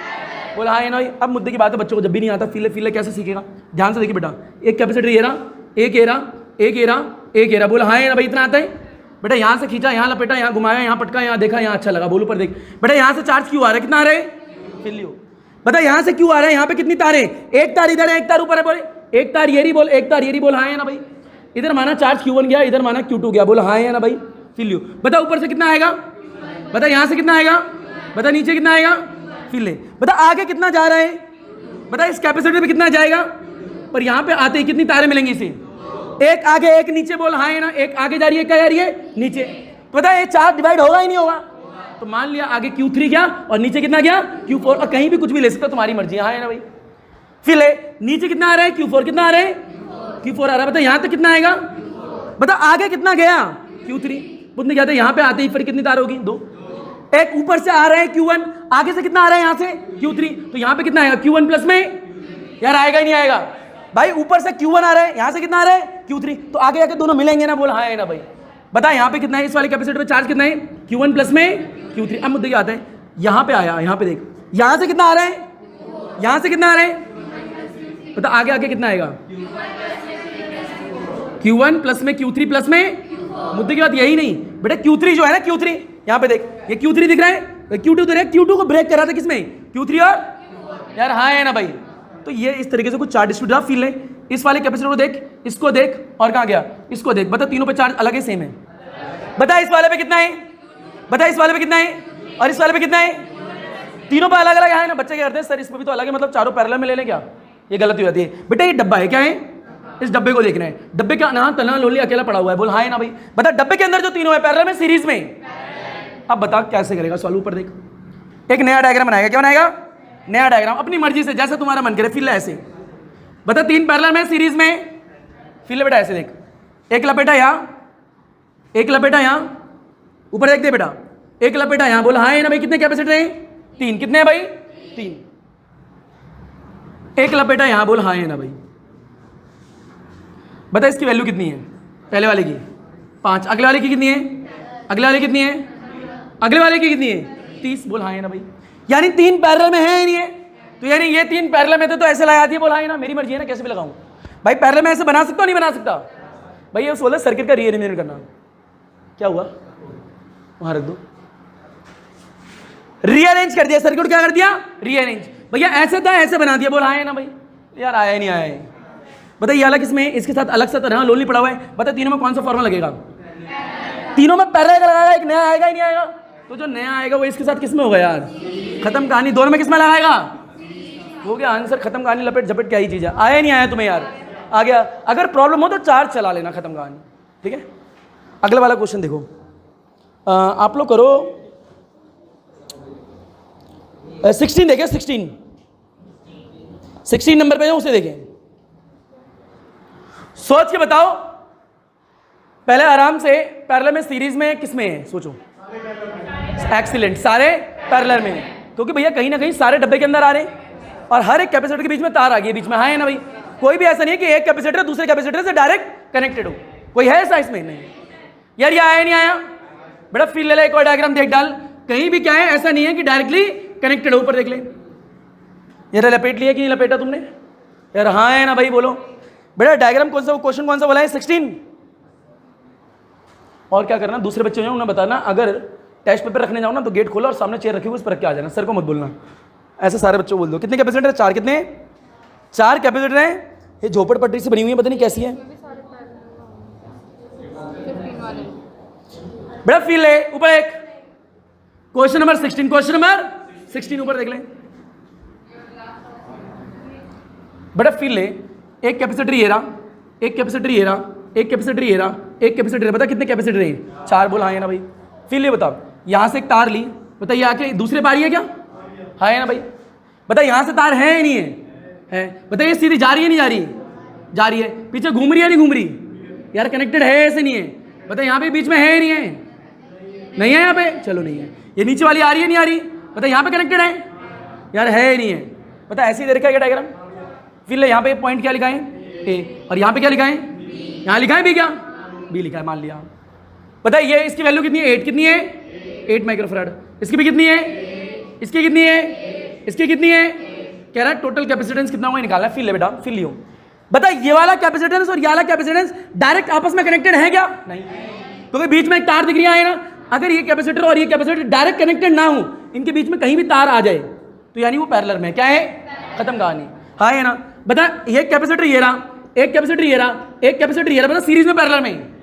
बोला है ना भाई। अब मुद्दे की बात है, बच्चों को जब भी नहीं आता फील फील कैसे सीखेगा, ध्यान से देखिए बेटा। एक कैपेसिटर ये रहा, एक ये रहा, एक ये रहा, एक ये रहा, बोला हाँ ना भाई, इतना आता है बेटा। यहाँ से खींचा, यहाँ लपेटा, यहाँ घुमाया, यहाँ पटका, यहाँ देखा, यहाँ अच्छा लगा, बोलो पर देख बेटा। यहाँ से चार्ज क्यों आ रहा है, कितना आ रहा है, फील लियो बता। यहाँ से क्यों आ रहा है, यहाँ पे कितनी तार है, एक तार इधर है, एक तार ऊपर है, बोले एक तार ये बोल, एक तार ये बोल, हाँ है ना भाई। इधर माना चार्ज Q1 गया, इधर माना Q2 गया, बोला हाँ है ना भाई। फील लियो बता। ऊपर से कितना आएगा, बता यहाँ से कितना आएगा, बता नीचे कितना आएगा, फील ले बता। आगे कितना जा रहा है, बता इस कैपेसिटर पे कितना जाएगा, पर यहाँ पे आते ही कितनी तारें मिलेंगी इसे, एक आगे एक नीचे, बोल हाँ है ना। एक आगे जा रही है, क्या जा रही है, नीचे। तो बता ये चार्ज डिवाइड होगा ही नहीं होगा। तो मान लिया आगे Q3 गया और नीचे कितना गया, Q4, और कहीं भी कुछ भी ले सकते हो, तुम्हारी मर्जी, हाँ है ना भाई। फिर नीचे कितना आ रहा है, Q4 कितना आ रहा है, Q4 आ रहा है। बता यहाँ तक कितना आएगा, बता आगे कितना गया, Q3। बुद्ध क्या था, यहाँ पे आते ही फिर कितनी तार होगी, 2। एक ऊपर से आ रहा है Q1, आगे से कितना आ रहा है, यहाँ से Q3, तो यहाँ पे कितना आएगा, Q1 प्लस में, यार आएगा ही नहीं आएगा भाई। ऊपर से Q1 आ रहा है, यहाँ से कितना आ रहा है, Q3, तो आगे आके दोनों मिलेंगे ना, बोला हाँ है ना भाई। बता यहाँ पे कितना है, इस वाले कैपेसिटर पे चार्ज कितना है, Q1 प्लस में Q3। अब मुद्दे क्या आता है, यहाँ पे आया, यहाँ पे देख, यहाँ से कितना आ रहा है, यहाँ से कितना आ रहा है, बता आगे आगे कितना आएगा, Q1 प्लस में Q3 प्लस में। मुद्दे की बात यही नहीं बेटा, Q3 जो है ना, Q3 यहाँ पे देख, ये Q3 दिख रहा है, Q2 दिख रहा है, Q2 को ब्रेक कर रहा था किसमें, Q3 और, यार हाँ है ना भाई। तो ये इस तरीके से कुछ चार्ज डिस्ट्रीब्यूट फील है। इस वाले कैपेसिटर को देख, इसको देख, और कहाँ गया, इसको देख, बता तीनों पे चार्ज अलग है, सेम है। बता इस वाले पे कितना है, बता इस वाले पे कितना है, और इस वाले पे कितना है, तीनों पे अलग अलग है ना। बच्चे क्या करते हैं, सर इस पे भी तो अलग है, मतलब चारों पैरेलल में ले लें क्या, ये गलती हो जाती है। बेटा ये डब्बा है, क्या है? इस डब्बे को देखना है। डब्बे का ना तना लोली अकेला पड़ा हुआ है, बोल हाँ है ना भाई। बता डब्बे के अंदर जो तीनों है पैरेलल में सीरीज में। अब बता कैसे करेगा सॉल्व, ऊपर देख। एक नया डायग्राम बनाएगा, क्या बनाएगा? नया डायग्राम अपनी मर्जी से, जैसा तुम्हारा मन करे। फिर ऐसे बता तीन पैरेलल में सीरीज में, फिर बेटा ऐसे देख, एक लपेटा यहाँ, एक लपेटा यहाँ, ऊपर देख दे बेटा, एक लपेटा यहाँ। बोल हाँ है ना भाई। कितने कैपेसिटर हैं? तीन। कितने हैं भाई? तीन। एक लपेटा यहाँ, बोल हाँ है ना भाई। बता इसकी वैल्यू कितनी है? पहले वाले की 5, अगले वाले की कितनी है? अगले वाले की कितनी है? अगले वाले की कितनी है? 30। बोल हाँ है ना भाई। यानी तीन पैरेलल में है नहीं है, तो यानी ये तीन पैरेलल में थे तो ऐसे लगा दिए। बोल हाँ है ना, मेरी मर्जी है ना कैसे भी लगाऊं भाई। पैरेलल में ऐसे बना सकता हूं नहीं बना सकता भाई? ये बोला सर्किट का रीअरेंजमेंट करना। क्या हुआ? वहां रख दो। रीअरेंज कर दिया सर्किट। क्या कर दिया? रीअरेंज। भैया ऐसे था ऐसे बना दिया। बोल हाँ है ना भाई। यार आया नहीं आया है। बता ये अलग किसमें, इसके साथ अलग सा तरह लोली पड़ा हुआ है। बता तीनों में कौन सा फॉर्मूला लगेगा? तीनों में पैरेलल का लगाएगा, एक नया आएगा ही नहीं आएगा। तो जो नया आएगा वो इसके साथ किसमें होगा यार? खत्म कहानी। दोनों में किसमें लगाएगा? हो गया आंसर, खत्म कहानी। लपेट झपेट क्या ही चीज है। आया नहीं आया तुम्हें यार? आ गया। अगर प्रॉब्लम हो तो चार्ज चला लेना, खत्म कहानी। ठीक है, अगला वाला क्वेश्चन देखो। आप लोग करो 16 देखें। 16 नंबर पे उसे देखें। सोच के बताओ पहले आराम से। पैरेलल में सीरीज में किसमें है सोचो। एक्सीलेंट, सारे पैरेलल में, क्योंकि भैया कहीं ना कहीं सारे डब्बे के अंदर आ रहे हैं और हर एक कैपेसिटर के बीच में तार आ गई है बीच में। हाँ है ना भाई। कोई भी ऐसा नहीं है कि एक कैपेसिटर दूसरे कैपेसिटर से डायरेक्ट कनेक्टेड हो। कोई है ऐसा इसमें? नहीं यार। ये आया नहीं आया बेटा? फिर ले ले एक और डायग्राम देख डाल। कहीं भी क्या है ऐसा नहीं है कि डायरेक्टली कनेक्टेड हो। ऊपर देख ले। यार लपेट लिया कि नहीं लपेटा तुमने? यार हाँ है ना भाई बोलो बेटा। डायग्राम कौन सा, क्वेश्चन कौन सा बोला है? 16। और क्या करना, दूसरे बच्चे जो उन्हें बताना अगर टेस्ट पेपर रखने जाओ ना तो गेट खोलो और सामने चेयर रखी हुई उस पर रख के आ जाना। सर को मत बोलना। ऐसे सारे बच्चों बोल दो। कितने कैपेसिटर है? 4। कितने? 4 कैपेसिटर हैं। ये झोपड़पट्टी से बनी हुई है, पता नहीं कैसी है बेटा। फील ले ऊपर एक क्वेश्चन नंबर 16। क्वेश्चन नंबर 16 ऊपर देख ले बेटा। फील ले। एक कैपेसिटर ये रहा, एक कैपेसिटर ये रहा, एक कैपेसिटर ये रहा, एक कैपेसिटर। बता कितने कैपेसिटर है? 4। बोल हाँ है ना भाई। फिर ले बताओ, यहां से एक तार ली, बता ये आके दूसरे पार है क्या? हाँ है ना भाई। बता यहां से तार है नहीं है? है। बता ये सीधी जा रही है नहीं जा रही? जा रही है। पीछे घूम रही है नहीं घूम रही? यार कनेक्टेड है ऐसे नहीं है? बता यहाँ पे बीच में है नहीं है? नहीं है यहाँ पे? चलो नहीं है। ये नीचे वाली आ रही है नहीं आ रही? बता यहाँ पे कनेक्टेड है? यार है नहीं है। बता ऐसे ही दे रखा है क्या डायग्राम? फिर ले यहाँ पे पॉइंट क्या लिखा है? ए। और यहाँ पे क्या लिखा है? यहाँ लिखा है बी। क्या? बी लिखा है, मान लिया। पता है ये इसकी वैल्यू कितनी है? 8 कितनी है? 8 माइक्रोफैराड। इसकी भी कितनी है? इसकी कितनी है? इसकी कितनी है? कह रहा है टोटल कैपेसिटेंस कितना हुआ निकालना है। फिर ले बेटा, फिर लियो। बता ये वाला कैपेसिटेंस और ये वाला कैपेसिटेंस डायरेक्ट आपस में कनेक्टेड है क्या? नहीं, क्योंकि बीच में एक तार दिख रही है ना। अगर ये कैपेसिटर और ये कैपेसिटर डायरेक्ट कनेक्टेड ना हो, इनके बीच में कहीं भी तार आ जाए तो यानी वो पैरेलल में। क्या है? खत्म कहानी। हाँ है ना। बता ये कैपेसिटर ये रहा, एक कैपेसिटर ये रहा, एक कैपेसिटर ये रहा। बता सीरीज में पैरेलल में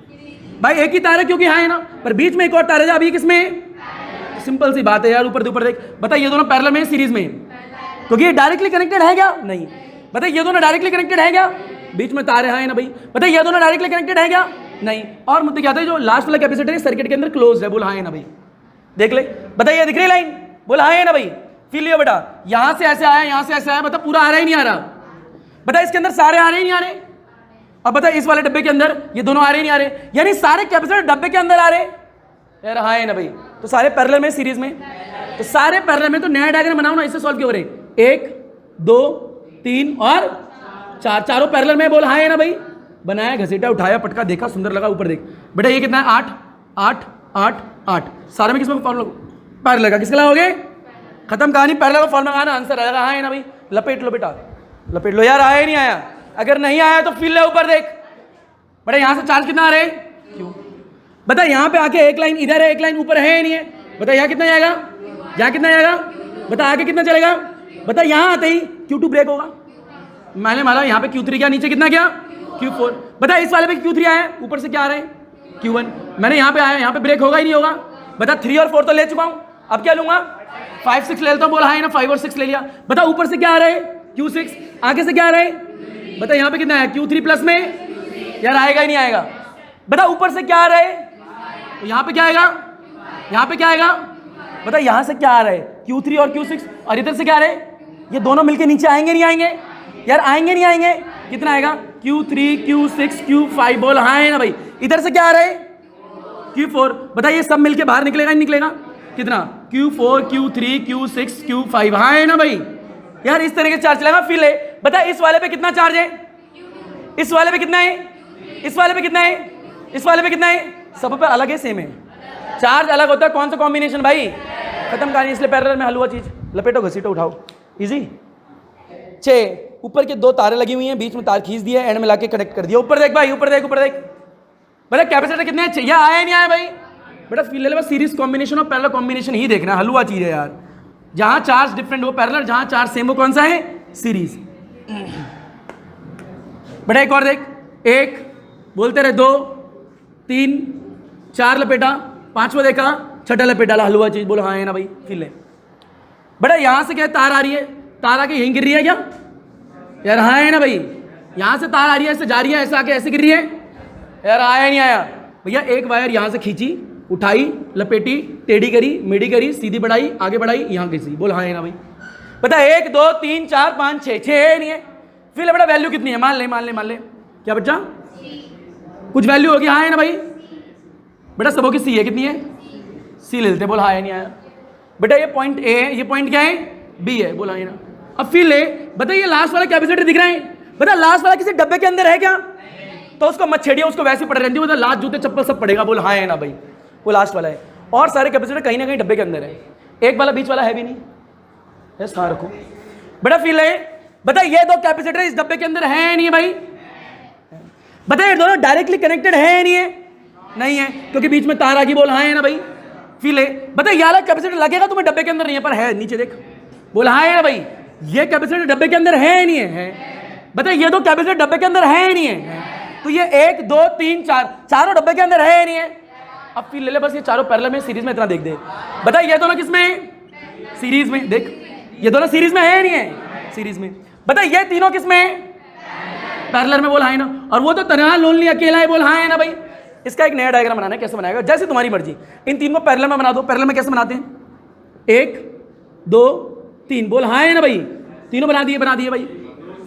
भाई एक ही तार है क्योंकि हाँ है ना, पर बीच में एक और तार है। अभी किसमें? सिंपल सी बात है यार, ऊपर ऊपर देख। बता ये दोनों पैरेलल में सीरीज में, क्योंकि ये डायरेक्टली कनेक्टेड है क्या? नहीं। बता ये दोनों डायरेक्टली कनेक्टेड है क्या? बीच में तार है ना भाई। बता ये दोनों डायरेक्टली कनेक्टेड है क्या? नहीं। और मुद्दे क्या था, जो लास्ट वाला कैपेसिटर है सर्किट के अंदर क्लोज है। बोल हाँ है ना भाई। देख ले। बता ये दिख रही लाइन? बोल हाँ है ना भाई। फिर लियो बेटा, यहां से ऐसे आया, यहां से ऐसे आया। बता पूरा आ रहा ही नहीं आ रहा? बता इसके अंदर सारे आ रहे ही नहीं आ रहे? अब बता इस वाले डब्बे के अंदर ये दोनों आ रहे नहीं आ रहे? यानी सारे कैपेसिटर डब्बे के अंदर आ रहे। यार हाँ है ना भाई। तो सारे पैरेलल में सीरीज में, तो सारे पैरेलल में। तो नया डायग्राम बनाओ ना, इससे सॉल्व क्यों हो रहे? 1 2 3 और 4, चारों पैरेलल में। बोल हाँ है ना भाई। बनाया, घसीटा, उठाया, पटका, देखा, सुंदर लगा। ऊपर देख बेटा ये कितना है? 8 8 8 8। सारे में किसमें फॉर्मूला? पैरेलल का। किसके लगाओगे? खत्म कहानी। पैरेलल का फॉर्मूला लगाना, आंसर आएगा। हाँ है ना भाई। लपेट लो बेटा, लपेट लो। यार आया ही नहीं आया? अगर नहीं आया तो फिर ले ऊपर देख बेटा। यहां से चार्ज कितना आ रहे हैं? क्यों? बता यहाँ पे आके एक लाइन इधर है, एक लाइन ऊपर है नहीं है? बता यहाँ कितना जाएगा? यहाँ कितना जाएगा? बता आगे कितना चलेगा? बता यहाँ आते ही Q2 ब्रेक होगा। मैंने माना यहाँ पे Q3 क्या, नीचे कितना क्या? Q4। बता इस वाले पे Q3 आया, ऊपर से क्या आ रहे हैं? Q1। मैंने यहाँ पे आया, यहाँ पे ब्रेक होगा ही नहीं होगा? बता 3 और 4 तो ले चुका हूँ, अब क्या लूंगा? 5 6 ले लेता हूँ। बोला हाँ ना, 5 और 6 ले लिया। बता ऊपर से क्या आ रहा है? Q6, आगे से क्या आ रहा है? बता यहाँ पे कितना है? Q3 प्लस में यार आएगा ही नहीं आएगा? बता ऊपर से क्या आ रहा है? तो यहाँ पे क्या आएगा? यहाँ पे क्या आएगा? बता यहाँ से क्या आ रहा है? Q3 और Q6, और इधर से क्या आ रहा है? ये दोनों मिलके नीचे आएंगे नहीं आएंगे? यार आएंगे नहीं आएंगे? कितना आएगा? Q3 Q6 Q5, बोल हाँ है ना भाई? इधर से क्या आ रहा है? Q4। बता ये सब मिलके बाहर निकलेगा नहीं निकलेगा? कितना? Q4 Q3 Q6 Q5, हाँ है ना भाई? यार इस तरह के चार्ज चलेगा। फिर ले बता इस वाले पे कितना चार्ज है? इस वाले पे कितना है? इस वाले पे कितना है? इस वाले पे कितना है? सब पे अलग है, सेम है? चार्ज अलग होता है, कौन सा कॉम्बिनेशन भाई? खत्म कहानी। इसलिए पैरेलल में हलवा चीज, लपेटो घसीटो उठाओ, इजी। 6, ऊपर के 2 तारे लगी हुई हैं, बीच में तार खींच दिया, एंड में लाके कनेक्ट कर दिया। ऊपर देख भाई, ऊपर देख, ऊपर देख। बेटा कैपेसिटर कितने हैं? यह आया नहीं आया भाई? बेटा फिलहाल बस सीरीज कॉम्बिनेशन और पैरेलल कॉम्बिनेशन ही देखना, हलवा चीज है यार। जहां चार्ज डिफरेंट वो पैरेलल, जहां चार्ज सेम वो कौन सा है? सीरीज। बेटा एक और देख, 1 बोलते रहे, 2 3 4 लपेटा, 5वां देखा, 6ठा लपेट डाला, हलवा चीज, बोलो हाँ है ना भाई? फिर ले बेटा यहां से क्या तार आ रही है? तार आके यहीं गिर रही है क्या? यार हाँ है ना भाई? यहां से तार आ रही है, ऐसे जा रही है, ऐसे आके ऐसे गिर रही है। यार आया नहीं आया भैया? एक वायर यहां से खींची, उठाई, लपेटी, टेढ़ी करी, मेढ़ी करी, सीधी बढ़ाई, आगे बढ़ाई, यहां घिसी, बोल हाँ है ना भाई? बता 1 2 3 4 5 6, 6 है नहीं है? फिर बेटा वैल्यू कितनी है? मान ले मान ले मान ले, क्या बच्चा? कुछ वैल्यू होगी, हाँ है ना भाई? बेटा सबों की सी है, कितनी है? सी ले लेते, बोल हाँ है नहीं आया? बेटा ये पॉइंट ए है, ये पॉइंट क्या है? बी है, बोल हाँ है ना? अब फिर ले बता ये लास्ट वाला कैपेसिटर दिख रहा है? बता लास्ट वाला किसी डब्बे के अंदर है क्या? तो उसको मत छेड़िए, उसको वैसे पड़े रहती है, मतलब लास्ट जूते चप्पल सब पड़ेगा, बोल हाँ है ना भाई? वो लास्ट वाला है, और सारे कैपेसिटर कहीं ना कहीं डब्बे के अंदर है। एक वाला बीच वाला है भी नहीं, यस हाँ रखो। बेटा फिर ले बता ये 2 कैपेसिटर इस डब्बे के अंदर है नहीं है भाई? बता ये दोनों डायरेक्टली कनेक्टेड है नहीं है? नहीं है, क्योंकि बीच में तार आ गई, बोल हाँ है ना भाई? फिर ले बता ये वाला कैपेसिटर लगेगा तुम्हें डब्बे के अंदर नहीं है, पर है नीचे देख, बोल हाँ है ना भाई? ये कैपेसिटर डब्बे के अंदर है नहीं है? बता ये 2 कैपेसिटर डब्बे के अंदर है नहीं है? तो ये 1 2 3 4 चारों डब्बे के अंदर है नहीं है? अब फिर ले ले बस ये चारों पैरेलल में, सीरीज में, इतना देख दे। बता ये दोनों किस में? सीरीज में। देख ये दोनों सीरीज में है नहीं है? सीरीज में। बता ये तीनों किस में? पैरेलल में, बोल हाँ है ना? और वो तो तन्हा लोनली अकेला है, बोल हाँ है ना भाई? इसका एक नया डायग्राम बनाना है, कैसे बनाएगा? जैसे तुम्हारी मर्जी, इन तीन को पैरेलल में बना दो। पैरेलल में कैसे बनाते हैं? 1 2 3, बोल हाँ है ना भाई? तीनों बना दिए भाई।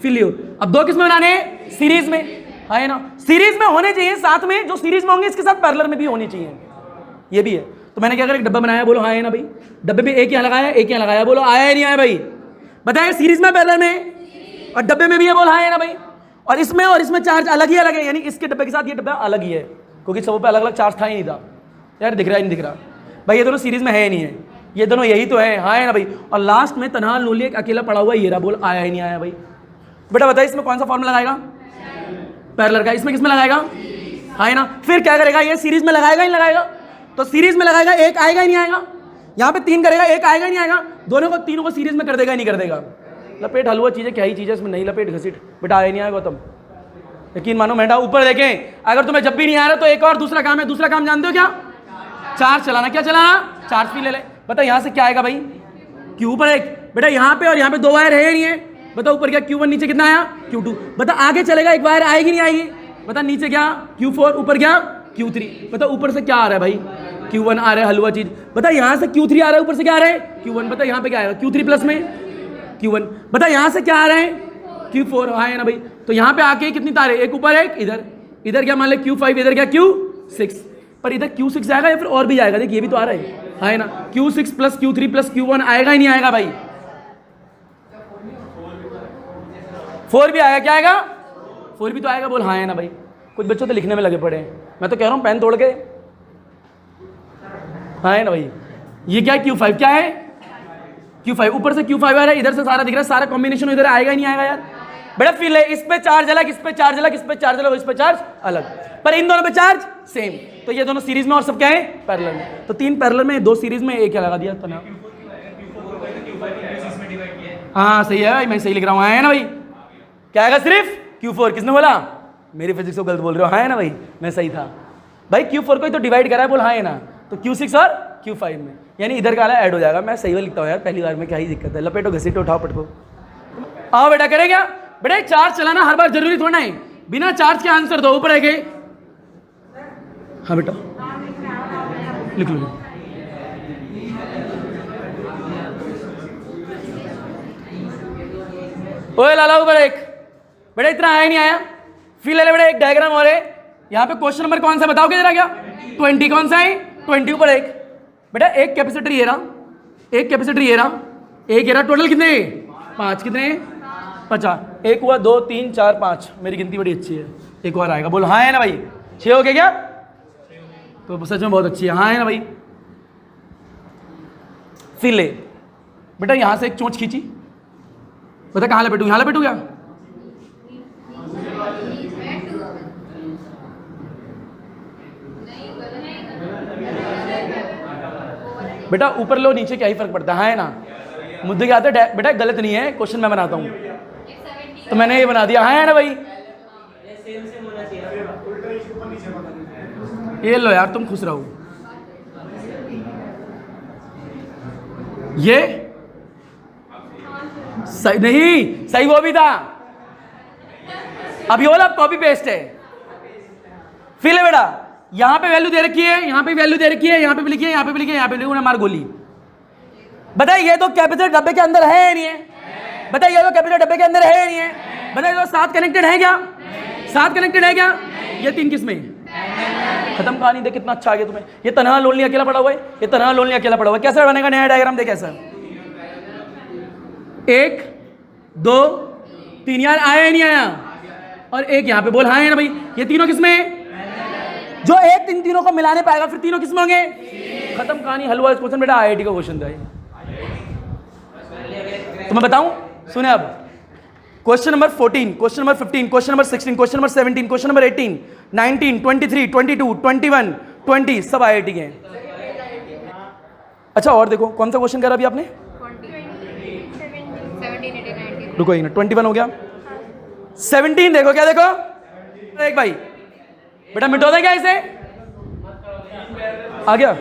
फिर लियो, अब 2 किस में बनाने हैं? सीरीज में, हाँ है ना? सीरीज में होने चाहिए साथ में, जो सीरीज में होंगे इसके साथ पैरेलल में भी होनी चाहिए, ये भी है। तो मैंने क्या करा, एक डब्बा बनाया, बोलो हाँ है ना भाई? डब्बे में एक यहाँ लगाया, एक यहाँ लगाया, बोलो आया नहीं आया भाई? बताया सीरीज में पैरेलल में, और डब्बे में भी है, बोल हाँ है ना भाई? और इसमें चार्ज अलग ही अलग है, यानी इसके डब्बे के साथ ये डब्बा अलग ही है, क्योंकि सब पे अलग अलग चार्ज था ही नहीं था। यार दिख रहा है नहीं दिख रहा भाई? ये दोनों सीरीज में है नहीं है? ये दोनों यही तो है, हाँ है ना भाई? और लास्ट में तन्हा लोनली एक अकेला पड़ा हुआ ये रहा, बोल आया ही नहीं आया भाई? बेटा बताइए इसमें कौन सा फॉर्मूला लगाएगा? पैरेलल का। इसमें किसमें लगाएगा? हाँ है ना? फिर क्या करेगा? ये सीरीज में लगाएगा ही लगाएगा? तो सीरीज में लगाएगा, एक आएगा ही नहीं आएगा? यहाँ पे 3 करेगा, एक आएगा ही नहीं आएगा? तीनों को सीरीज में कर देगा ही नहीं कर देगा? लपेट हलवा चीज़ है, क्या ही चीज़ है इसमें? नहीं लपेट घसीट, बेटा आया नहीं आएगा तुम यकीन मानो। बेटा ऊपर देखें, अगर तुम्हें जब भी नहीं आ रहा तो एक और दूसरा काम है। दूसरा काम जानते हो क्या? चार्ज चलाना। क्या चलाना? चार्ज भी ले ले। बता यहाँ से क्या आएगा भाई? Q पर 1, बेटा यहाँ पे और यहाँ पे 2 वायर है नहीं है? बता ऊपर क्या Q1, नीचे कितना आया? Q2। बता आगे चलेगा एक वायर, आएगी नहीं आएगी? बता नीचे क्या? Q4, ऊपर क्या? Q3। बता ऊपर से क्या आ रहा है भाई? Q1 आ रहा है, हलवा चीज। बता यहाँ से Q3 आ रहा है, ऊपर से क्या आ रहा है? Q1। बता यहाँ पे क्या आएगा? Q3 प्लस में Q1। बता यहाँ से क्या आ रहा है? Q4, हाँ है ना भाई? तो यहाँ पे आके कितनी तारे? एक ऊपर एक इधर, इधर क्या मान ले Q5, इधर क्या Q6। पर इधर Q6 आएगा या फिर और भी आएगा? देख ये भी तो आ रहा है, हाँ है ना? Q6 plus Q3 plus Q1 आएगा ही नहीं आएगा भाई? 4 भी आएगा, क्या आएगा? 4 भी तो आएगा, बोल हाँ है ना भाई? कुछ बच्चों तो लिखने में लगे पड़े हैं, मैं तो कह रहा हूँ पेन तोड़ के, हाँ है ना भाई? ये क्या है? Q5 क्या है? Q5, ऊपर से Q5 आ रहा है, इधर से सारा दिख रहा है, सारा कॉम्बिनेशन इधर आएगा ही नहीं आएगा यार? बेटा फील है, इस पे चार्ज अलग, इस पे चार्ज अलग, इस पे चार्ज अलग, इस पे चार्ज अलग, पर इन दोनों पे चार्ज सेम। तो ये दोनों सीरीज में और सब क्या है? पैरेलल में। तो 3 पैरेलल में, 2 सीरीज में, एक क्या लगा दिया तो ना? हाँ सही है भाई, मैं सही लिख रहा हूँ, है ना भाई? क्या आएगा? सिर्फ Q4। किसने बोला? मेरी फिजिक्स को गलत बोल रहे हो, हाँ है ना भाई? मैं सही था भाई। Q4 को ही तो डिवाइड करा है, बोल हाँ है ना? तो Q6 और Q5 में, यानी इधर का वाला ऐड हो जाएगा। मैं सही वाला लिखता हूँ यार, पहली बार में, क्या ही दिक्कत है? लपेटो घसीटो उठाओ पटको। आओ बेटा, करें क्या बेटा? चार्ज चलाना हर बार जरूरी थोड़ा है, बिना चार्ज के आंसर दो। ऊपर है के? हाँ बेटा लिख लो। ओए लाला ऊपर एक। बेटा इतना आया नहीं आया? फिर ले ले बेटा, एक डायग्राम और है यहाँ पे। क्वेश्चन नंबर कौन सा बताओगे जरा? क्या 20 कौन सा है? 20 ऊपर एक। बेटा एक कैपेसिटर ये रहा, एक कैपेसिटर ये रहा, एक ये रहा। टोटल कितने? 5। कितने? 50। एक हुआ, 2 3 4 5। मेरी गिनती बड़ी अच्छी है। एक और आएगा, बोल हाँ है ना भाई? 6 हो गया क्या? तो सच में बहुत अच्छी है, हाँ है ना भाई? फिर ले बेटा, यहां से एक चोंच खींची। बता कहाँ लपेटू? यहाँ लपेटू क्या? बेटा ऊपर लो नीचे क्या ही फर्क पड़ता है ना? मुद्दे क्या आते हैं बेटा? गलत नहीं है, क्वेश्चन मैं बनाता हूँ तो मैंने ये बना दिया, है ना भाई? ये लो यार, तुम खुश रहो। ये सही नहीं, सही वो भी था। अब ये वाला कॉपी पेस्ट है। फिर बेटा यहां पे वैल्यू दे रखी है, यहां पे वैल्यू दे रखी है, यहां पे भी लिखी है, यहां पे भी लिखी है, यहां पे भी लिखी है, मार गोली। बताइए ये तो कैपेसिटर डब्बे के अंदर है नहीं है? बताइए ये तो कैपेसिटर डब्बे के अंदर है नहीं है? बताइए तो साथ कनेक्टेड है क्या? साथ कनेक्टेड है क्या? ये 3 किस्में। खत्म कहानी। देख कितना अच्छा आ गया तुम्हें। ये तनहा लोनली अकेला पड़ा हुआ है, ये तनहा लोनली अकेला पड़ा हुआ है। कैसा बनेगा नया डायग्राम? देख कैसा। 1 2 3 यार, आया नहीं आया? और एक यहाँ पे बोल हाँ है ना भाई? ये तीनों किस्में। जो एक तीनों को मिलाने पाएगा फिर तीनों किस्में होंगे। खत्म कहानी। हलवा क्वेश्चन बेटा, आईआईटी का क्वेश्चन था ये। तो मैं बताऊं, सुने अब। Question number 14, question number 15, question number 16, question number 17, question number 18, 19, 23, 22, 21, 20 सब आईआईटी के हैं। अच्छा और देखो कौन सा क्वेश्चन करा अभी आपने? 17, रुको एक मिनट। 21 हो गया। 17 देखो, क्या देखो? एक भाई बेटा मिटो दे क्या इसे? आ गया?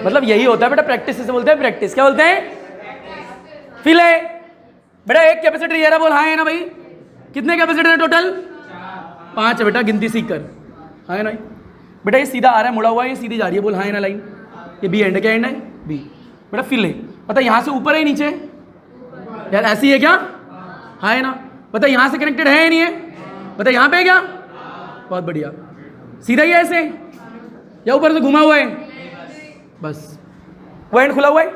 मतलब यही होता है बेटा प्रैक्टिस, इसे बोलते हैं प्रैक्टिस। क्या बोलते हैं? फिल है बेटा। एक कैपेसिटर ये रहा, बोल हाँ है ना भाई? कितने कैपेसिटर है टोटल? 5 है बेटा, गिनती सीख कर। हाँ है ना बेटा? ये सीधा आ रहा है, मुड़ा हुआ है, ये सीधी जा रही है, बोल हाँ है ना लाइन? ये बी एंड है। क्या एंड है? बी। बेटा फिल है। पता यहां से ऊपर है नीचे? यार ऐसी है क्या? हाँ है ना? पता यहां से कनेक्टेड है नहीं है? पता यहां पे है क्या? बहुत बढ़िया। सीधा ही है ऐसे या ऊपर से घुमा हुआ है? बस वो एंड खुला हुआ है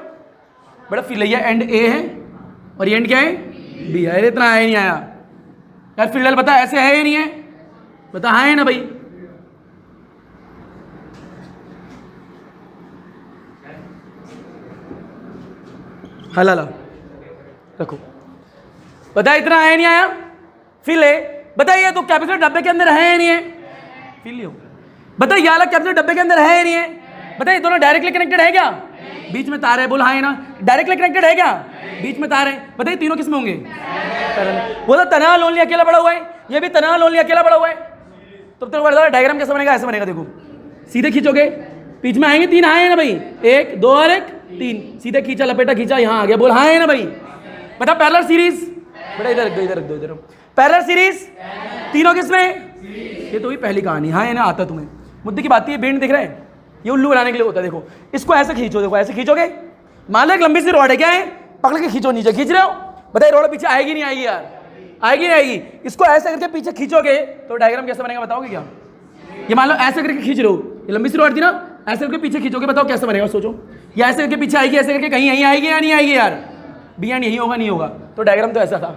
बेटा। फिर ये एंड ए है और ये एंड क्या है? बी है। इतना आया नहीं आया यार? फिलहाल बता ऐसे है या नहीं है? बता हाँ है ना भाई? हला ला रखो। बता इतना आया नहीं आया? फिल है। बताइए तो कैपेसिटर डब्बे के अंदर है या नहीं है? फिल लियो। बताइए ये वाला कैपेसिटर डब्बे के अंदर है या नहीं है? बताइए दोनों डायरेक्टली कनेक्टेड है क्या? बीच में तार है, बोल हाँ है ना? डायरेक्टली कनेक्टेड है क्या? बीच में तार है। बताइए तीनों किसमें होंगे? वो तो तनहा लोनली अकेला पड़ा हुआ है, ये भी तनहा लोनली अकेला पड़ा हुआ है। तो तेरे डायग्राम कैसा बनेगा? ऐसा बनेगा। देखो सीधे खींचोगे, बीच में आएंगे 3 हाँ है ना भाई? 1 2 और 1 3। सीधे खींचा, लपेटा, खींचा, यहाँ आ गया, बोल हाँ है ना भाई? बता पैरेलल सीरीज बेटा, इधर रख दो, इधर रख दो, इधर। पैरेलल सीरीज तीनों किसमें? ये तो ही पहली कहानी। हाँ है ना? आता तुम्हें। मुद्दे की बात है, बेंड दिख रहा है? ये उल्लू बनाने के लिए होता है। देखो इसको ऐसे खींचो, देखो ऐसे खींचोगे, मान लो एक लंबी सी रॉड है, क्या है? पकड़ के खींचो, नीचे खींच रहे हो। बताइए रॉड पीछे आएगी नहीं आएगी यार? आएगी नहीं आएगी? इसको ऐसे करके पीछे खींचोगे तो डायग्राम कैसा बनेगा बताओगे क्या? ये मान लो ऐसे करके खींच रहे हो, ये लंबी सी रॉड थी ना, ऐसे करके पीछे खींचोगे, बताओ कैसा बनेगा? सोचो। ये ऐसे करके पीछे आएगी, ऐसे करके कहीं यहीं आएगी या नहीं आएगी यार? बी एंड यही होगा, नहीं होगा? तो डायग्राम तो ऐसा था,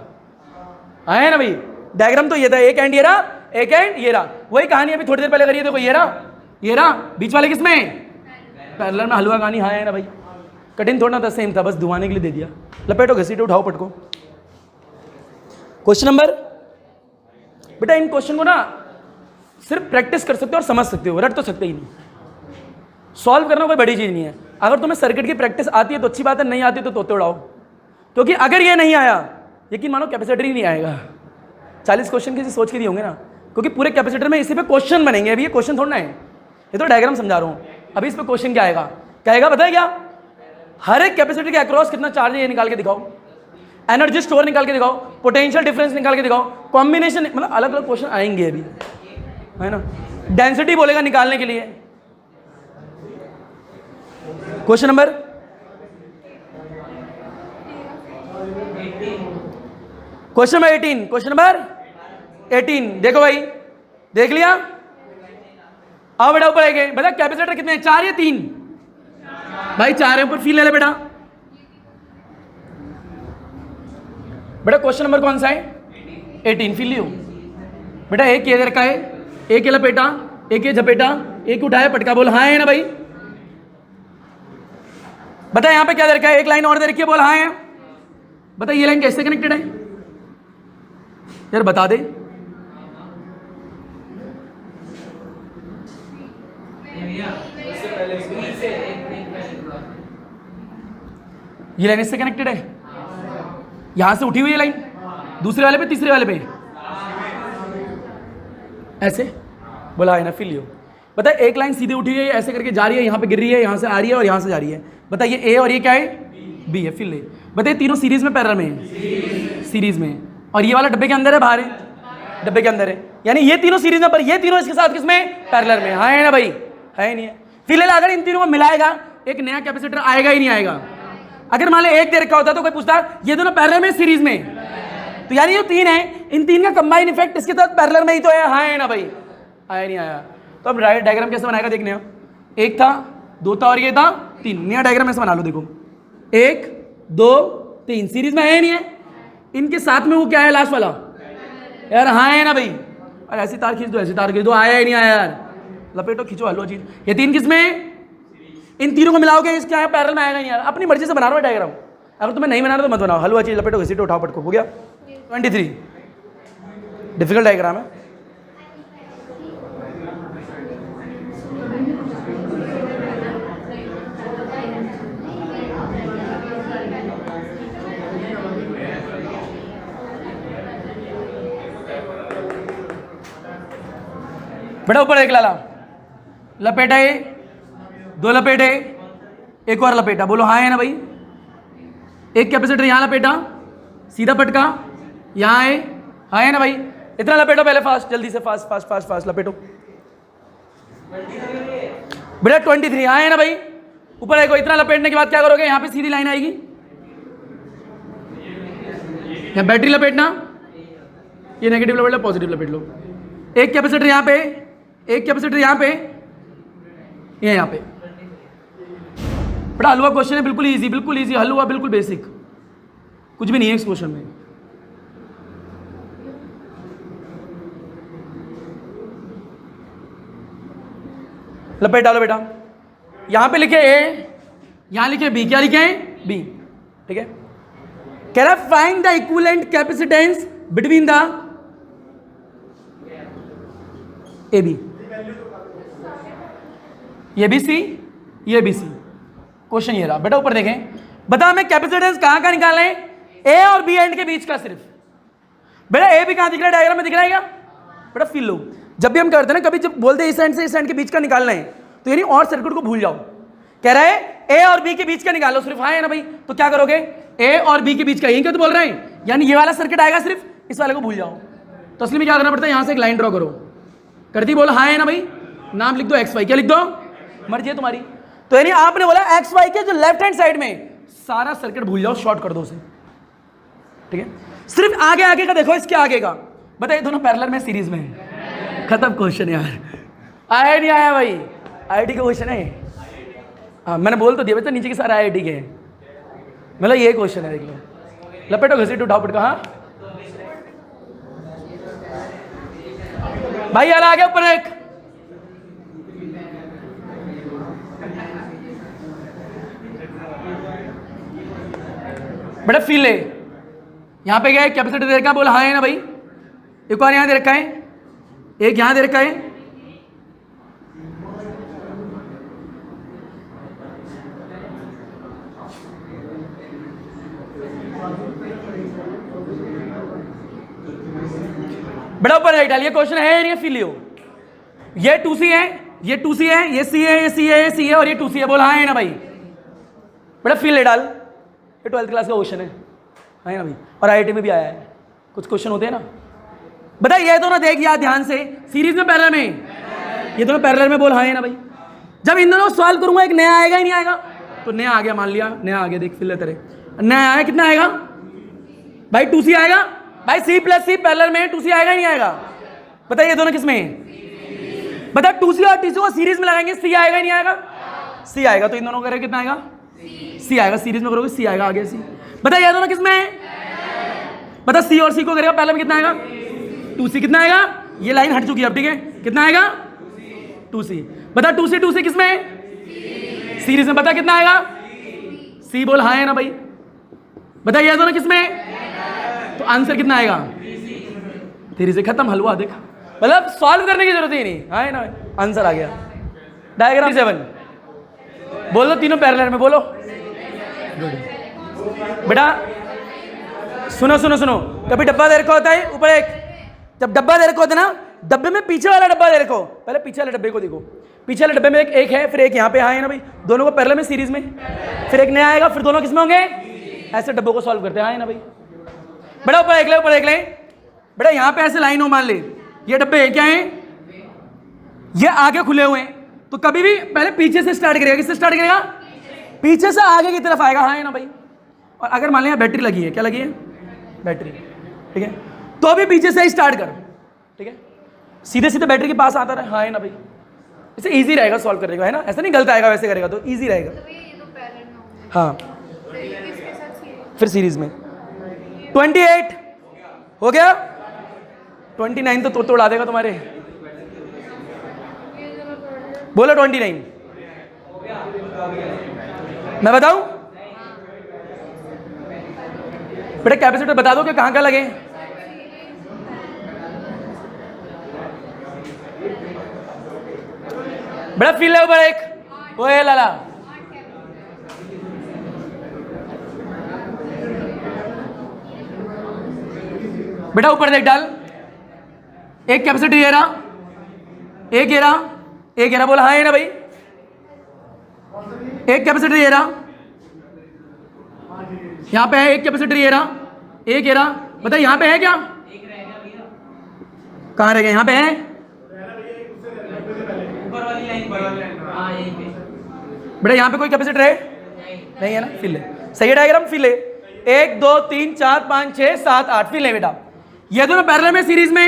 है ना भाई? डायग्राम तो ये था, एक एंड ये रहा, एक एंड ये रहा। वही कहानी अभी थोड़ी देर पहले करिए। देखो ये रहा, ये रहा, बीच वाले किसमें? पैरेलल में। हलवा कहानी। हाँ है ना भाई? कठिन थोड़ा था, सेम था, बस धुआने के लिए दे दिया। लपेटो, घसीटो, उठाओ, पटको। क्वेश्चन नंबर बेटा, इन क्वेश्चन को ना सिर्फ प्रैक्टिस कर सकते हो और समझ सकते हो, रट तो सकते ही नहीं। सॉल्व करना कोई बड़ी चीज नहीं है। अगर तुम्हें सर्किट की प्रैक्टिस आती है तो अच्छी बात है, नहीं आती तो तोते उड़ाओ। क्योंकि अगर ये नहीं आया, यकीन मानो कैपेसिटर ही नहीं आएगा। 40 क्वेश्चन किसी सोच के दिए होंगे ना, क्योंकि पूरे कैपेसिटर में इसी पे क्वेश्चन बनेंगे। अभी ये क्वेश्चन थोड़ा है, ये तो डायग्राम समझा रहा हूँ। अभी इस पे क्वेश्चन क्या आएगा? कहेगा पता है क्या, हर एक कैपेसिटर के अक्रॉस कितना चार्ज है ये निकाल के दिखाओ, एनर्जी स्टोर निकाल के दिखाओ, पोटेंशियल डिफरेंस निकाल के दिखाओ, कॉम्बिनेशन, मतलब अलग अलग क्वेश्चन आएंगे अभी, है ना। डेंसिटी बोलेगा निकालने के लिए। क्वेश्चन नंबर 18, क्वेश्चन नंबर 18 देखो भाई, देख लिया। आओ बेटा ऊपर आएंगे, बेटा कैपेसिटर कितने हैं, 4 या 3? भाई 4 है, ऊपर फील ले ले बेटा। बेटा क्वेश्चन नंबर कौन सा है, 18, फील लियो बेटा। एक ये दे रखा है, एक ये लपेटा, एक ये झपेटा, एक उठाया पटका, बोल हाँ है ना भाई। बता यहां पे क्या दे रखा है, एक लाइन और दे रखी है, बोल हाँ है। बता ये लाइन कैसे कनेक्टेड है यार, बता दे। ये लाइन इससे कनेक्टेड है, यहां से उठी हुई है लाइन, दूसरे वाले पे, तीसरे वाले पे, ऐसे बोला है ना, फिल लियो। बता एक लाइन सीधे उठी है, ऐसे करके जा रही है, यहां पे गिर रही है, यहां से आ रही है और यहां से जा रही है। बता ये ए और ये क्या है, बी है, फिल ले। बता ये तीनों सीरीज में पैरेलल में है, सीरीज में, और ये वाला डब्बे के अंदर है, बाहर है, डब्बे के अंदर है, यानी ये तीनों सीरीज में, पर ये तीनों इसके साथ किसमें, पैरेलल में, हाँ है ना भाई, है नहीं है। फिर अगर इन तीनों को मिलाएगा एक नया कैपेसिटर आएगा ही नहीं आएगा। अगर मान लो एक दे रखा होता तो कोई पूछता ये दोनों पैरेलल में सीरीज में, तो यानी ये 3 है, इन 3 का कंबाइन इफेक्ट इसके साथ पैरेलल में ही तो है, हाँ है ना भाई, आया नहीं आया। तो अब डायग्राम कैसे बनाएगा देखने हैं, एक था, 2 था और ये था 3, नया डायग्राम ऐसे बना लो, देखो 1 2 3 सीरीज में है नहीं है, इनके साथ में वो क्या है लास्ट वाला यार, हाँ है ना भाई। और ऐसी तार खींच दो, ऐसी तार खींच दो, आया ही नहीं आया यार, लपेटो खींचो, हलो चीज। ये 3 किसमें, इन तीनों को मिलाओगे इसके यहाँ पैरेलल में आएगा नहीं यार। अपनी मर्जी से बना रहा हो डायग्राम, अगर तुम्हें नहीं बनाना तो मत बनाओ, हलवा चीज लपेटो, घसीटो, उठाओ पटको, हो गया। 23 डिफिकल्ट डायग्राम है। बेटा ऊपर एक लाला लपेटा है, 2 लपेटे, एक और लपेटा, बोलो हाँ है ना भाई। एक कैपेसिटर यहाँ लपेटा, सीधा पटका, यहाँ है, हाँ है ना भाई। इतना लपेटो पहले, फास्ट, जल्दी से, फास्ट फास्ट फास्ट फास्ट लपेटो बेटा। 23 हाँ है ना भाई। ऊपर देखो, इतना लपेटने के बाद क्या करोगे, यहाँ पे सीधी लाइन आएगी, यहाँ बैटरी लपेटना, ये नेगेटिव लपेट लो, पॉजिटिव लपेट लो। एक कैपेसिटर यहाँ पे, एक कैपेसिटर यहाँ पे, ये यहाँ पे। बड़ा हलवा क्वेश्चन है, बिल्कुल इजी, बिल्कुल इजी, हलवा बिल्कुल बेसिक, कुछ भी नहीं है इस क्वेश्चन में। लपेट डालो बेटा, यहां पे लिखे ए, यहां लिखे बी, क्या लिखे हैं बी, ठीक है। कह रहा find the equivalent capacitance between the A B, ये बी सी, ये बी सी। क्वेश्चन ये रहा बेटा, ऊपर देखें, बता हमें कैपेसिटेंस कहां का निकालना है, ए और बी एंड के बीच का सिर्फ। बेटा ए भी कहां दिख रहा है, डायग्राम में दिख रहा है क्या बेटा, फील लो। जब भी हम करते हैं ना, कभी जब बोलते हैं इस एंड से इस एंड के बीच का निकालना है, तो यानी और सर्किट को भूल जाओ। कह रहा है ए और बी के बीच का निकालो सिर्फ, हाँ है ना भाई। तो क्या करोगे, ए और बी के बीच का, यही क्या तो बोल रहे हैं, यानी ये वाला सर्किट आएगा, सिर्फ इस वाले को भूल जाओ। तो असली में क्या करना पड़ता है, यहां से एक लाइन ड्रॉ करो, करती बोल हाँ है ना भाई, नाम लिख दो एक्स वाई, क्या लिख दो, मर्जी है तुम्हारी। तो यानी आपने बोला एक्स वाई के जो लेफ्ट हैंड साइड में सारा सर्किट भूल जाओ, शॉर्ट कर दो उसे, ठीक है। सिर्फ आगे आगे का देखो, इसके आगे का। बताइए दोनों पैरेलल में, सीरीज में है, खत्म क्वेश्चन यार। आया नहीं आया भाई, आईआईटी का क्वेश्चन है। हाँ मैंने बोल तो दिया बच्चा, नीचे के सारे आईआईटी के हैं, मतलब ये क्वेश्चन है, देख लो। लपेटो घसीटो उठाओ पटका, हाँ भाई यार आ गया ऊपर एक। बेटा फील ले, यहां पे गया कैपेसिटर दे रखा, बोला हाँ है ना भाई। एक और यहां दे रखा है, एक यहां दे रखा है, बेटा ऊपर राइट डालिए। क्वेश्चन है नहीं, फील लियो। ये 2C है, ये 2c है, ये c है, ये c है, ये c है और ये 2c है। बोल हाँ है ना भाई? बेटा फिल ले डाल, ये 12th क्लास का क्वेश्चन है ना भाई, और IIT में भी आया है, कुछ क्वेश्चन होते हैं ना। बता ये दोनों देख यार ध्यान से, सीरीज में पैरेलल में, ये दोनों पैरेलल में। बोल हाँ है ना भाई? जब इन दोनों सॉल्व करूंगा एक नया आएगा ही नहीं आएगा? तो नया आ गया, मान लिया नया आ गया, देख फिल तेरे नया आया, कितना आएगा भाई? 2c आएगा भाई, c प्लस c पैरेलल में 2c आएगा ही नहीं आएगा? बता ये दोनों किसमें है? बता 2c और tc को सीरीज में लगाएंगे, c आएगा ही नहीं आएगा? c आएगा, तो इन दोनों का कितना आएगा? c आएगा, सीरीज में करोगे c आएगा, आगे c। बता ये दोनों किसमें है? बता c और c को करेगा पहले में कितना आएगा? 2c। कितना आएगा? ये लाइन हट चुकी है अब, ठीक है? कितना आएगा? 2c। बता 2c किसमें है? सीरीज में। बता कितना आएगा? c। बोल हाँ है ना भाई? बता ये दोनों किसमें है? तो आंसर कितना आएगा? 3 से खत्म, हलवा देख, मतलब सॉल्व करने की जरूरत ही नहीं, हाँ है ना? आंसर आ गया। डायग्राम 7 बोलो, तीनों पैरेलल में बोलो। बेटा सुनो सुनो सुनो, कभी डब्बा दे रखा होता है ऊपर एक, जब डब्बा दे रखा होता है ना, डब्बे में पीछे वाला डब्बा दे रखो, पहले पीछे वाले डब्बे को देखो। पीछे वाले डब्बे में एक है, फिर एक यहाँ पे हाँ है ना भाई? दोनों को पैरेलल में सीरीज में, फिर एक नया आएगा, फिर दोनों किसमें होंगे? ऐसे डब्बों को सॉल्व करते हैं, हाँ है ना भाई? बेटा ऊपर देख ले, ऊपर देख ले बेटा, यहाँ पे ऐसे लाइन हो, मान ले ये डब्बे क्या है, ये आगे खुले हुए हैं, तो कभी भी पहले पीछे से स्टार्ट करेगा। किससे स्टार्ट करेगा? पीछे से आगे की तरफ आएगा, हाँ है ना भाई? और अगर मान लिया बैटरी लगी है, क्या लगी है? बैटरी, ठीक है? तो भी पीछे से ही स्टार्ट कर, ठीक है? सीधे सीधे बैटरी के पास आता रहे, हाँ है ना भाई? इसे इजी रहेगा सॉल्व करने का, है ना? ऐसा नहीं गलत आएगा, वैसे करेगा तो इजी रहेगा। हाँ, फिर सीरीज में 28 हो गया, 29 तो तोड़ा देगा तुम्हारे। बोलो 29। मैं बताऊं बेटा? कैपेसिटर बता दो कि कहां कहां लगे। बेटा फील है ऊपर एक, ओए लाला बेटा ऊपर देख डाल, एक कैपेसिटर ये रहा, एक ये रहा, एक ये रहा। बोला हाँ है ना भाई? एक कैपेसिटर ये रहा, यहाँ पे है एक कैपेसिटर ये रहा, एक ये रहा। बता यहाँ पे है क्या? कहाँ रह गया? यहाँ पे है बेटा, यहाँ पे कोई कैपेसिटर है? नहीं है ना? फिल है, सही है डायग्राम, फिल है। 1 2 3 4 5 6 7 8 फिल है बेटा। ये दोनों पैरेलल में सीरीज में,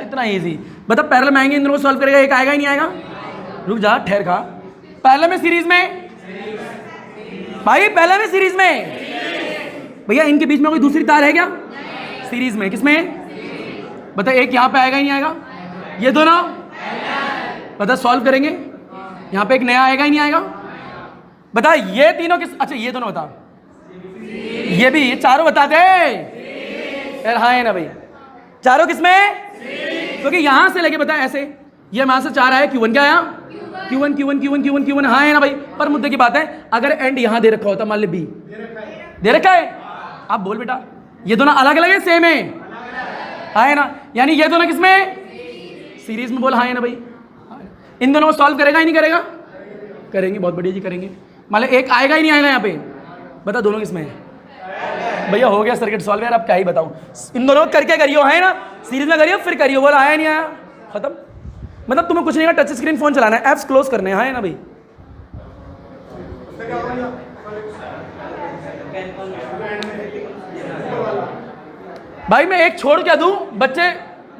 इतना इजी। बता पैरेलल में आएंगे, इन दोनों को सॉल्व करेगा, एक आएगा ही नहीं आएगा? रुक जा, ठहर खा। पैरेलल में सीरीज में भाई, पैरेलल में सीरीज में भैया, इनके बीच में कोई दूसरी तार है क्या? सीरीज में। किसमें? बता एक यहाँ पे आएगा ही नहीं आएगा? ये दोनों बता सॉल्व करेंगे, यहाँ पे एक नया आएगा ही नहीं आएगा? बता ये तीनों किस, अच्छा ये दोनों बता, ये भी, ये चारों बता दे यार, हाँ है ना भाई? चारों किसमें? क्योंकि यहां से लेके बता ऐसे, ये वहां से 4 आया, Q1 क्या आया? Q1 Q1 Q1 Q1 Q1, हाँ है ना भाई? पर मुद्दे की बात है, अगर एंड यहां दे रखा होता, मान ले B दे रखा है, आप बोल बेटा ये दोनों अलग अलग है सेम है, हाँ है ना? यानी ये दोनों किसमें? सीरीज में। बोल हाँ है ना भाई? इन दोनों को सॉल्व करेगा ही नहीं करेगा? करेंगे, बहुत बढ़िया जी करेंगे। मान लो एक आएगा ही नहीं आएगा यहाँ पे, बता दोनों किसमें है? भैया हो गया सर्किट सॉल्व यार, अब क्या ही बताऊं। इन दोनों को करके करियो, है ना? सीरीज में करियो, फिर करियो। बोला आया नहीं आया, खत्म। मतलब तुम्हें कुछ नहीं है, टच स्क्रीन फोन चलाना है, एप्स क्लोज करने हैं, है ना भाई? भाई मैं एक छोड़ क्या दूं, बच्चे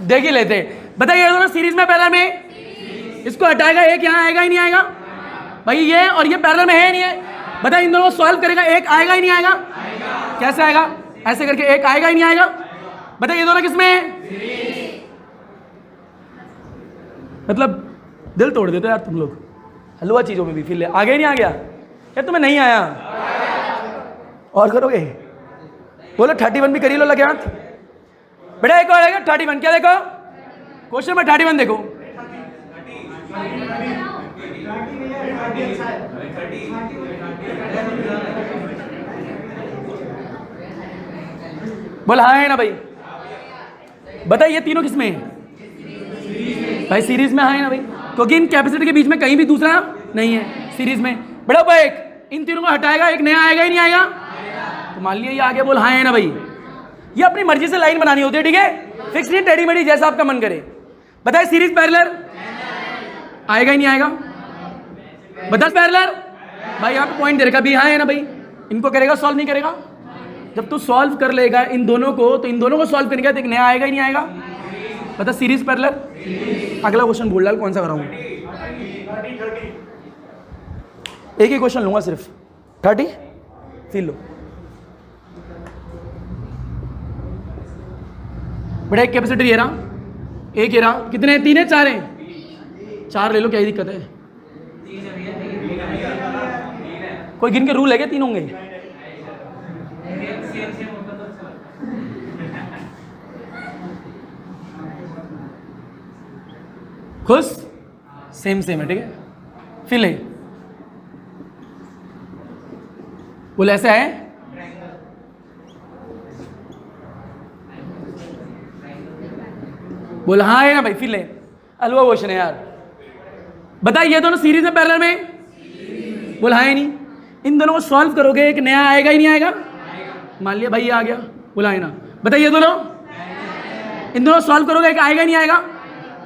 देख ही लेते। बताइए दोनों सीरीज में पैरेलल में, इसको हटाएगा, एक यहाँ आएगा ही नहीं आएगा भाई? ये और ये पैरेलल में है नहीं है? बता इन दोनों को सॉल्व करेगा, एक आएगा ही नहीं आएगा? कैसे आएगा? ऐसे करके एक आएगा ही नहीं आएगा? बता ये दोनों किसमें है? मतलब दिल तोड़ देते यार तुम लोग, हलवा चीजों में भी फील है। आगे ही नहीं आ गया यार? तुम्हें नहीं आया और करोगे? बोलो 31 भी करी लो, लगे हाथ बेटा। एक और आएगा 31, क्या देखो क्वेश्चन में 31 देखो। बोल हाँ है ना भाई? बताइए तीनों किसमें है भाई? सीरीज में, हाँ है ना भाई? क्योंकि इन कैपेसिटर के बीच में कहीं भी दूसरा नहीं है सीरीज में। बड़ा भाई एक इन तीनों को हटाएगा, एक नया आएगा ही नहीं आएगा? तो मान लिया ये आगे बोल हाँ है ना भाई। ये अपनी मर्जी से लाइन बनानी होती है, ठीक है, फिक्स नहीं, टेढ़ी मेढ़ी जैसा आपका मन करे। बताए सीरीज पैरेलल आएगा ही नहीं आएगा? बता पैरेलल भाई यहाँ पे पॉइंट दे रखा भी हाँ है ना भाई। इनको करेगा सॉल्व नहीं करेगा? जब तू सॉल्व कर लेगा इन दोनों को, तो इन दोनों को सॉल्व करने का तो एक नया आएगा ही नहीं आएगा? बता सीरीज पैरेलल। अगला क्वेश्चन बोल डाल कौन सा कराऊं? एक ही क्वेश्चन लूंगा सिर्फ, 30 फिर लो बेटा। एक कैपेसिटर ये रहा, एक ये रहा, कितने हैं? 3 है 4 है? 4 ले लो, क्या ही दिक्कत है? कोई गिन के रूल है क्या 3 होंगे? खुश? सेम सेम है, ठीक है। फिर ले बोले ऐसा है, बोला हाँ है ना भाई। फिर ले अलवा क्वेश्चन है यार। बताइए ये दोनों सीरीज में पैरेलल में? बोला हाँ है नहीं। इन दोनों को सॉल्व करोगे एक नया आएगा ही नहीं आएगा? मान लिया भाई ये आ गया, बोला है ना। बताइए दोनों, इन दोनों सॉल्व करोगे एक आएगा ही नहीं आएगा?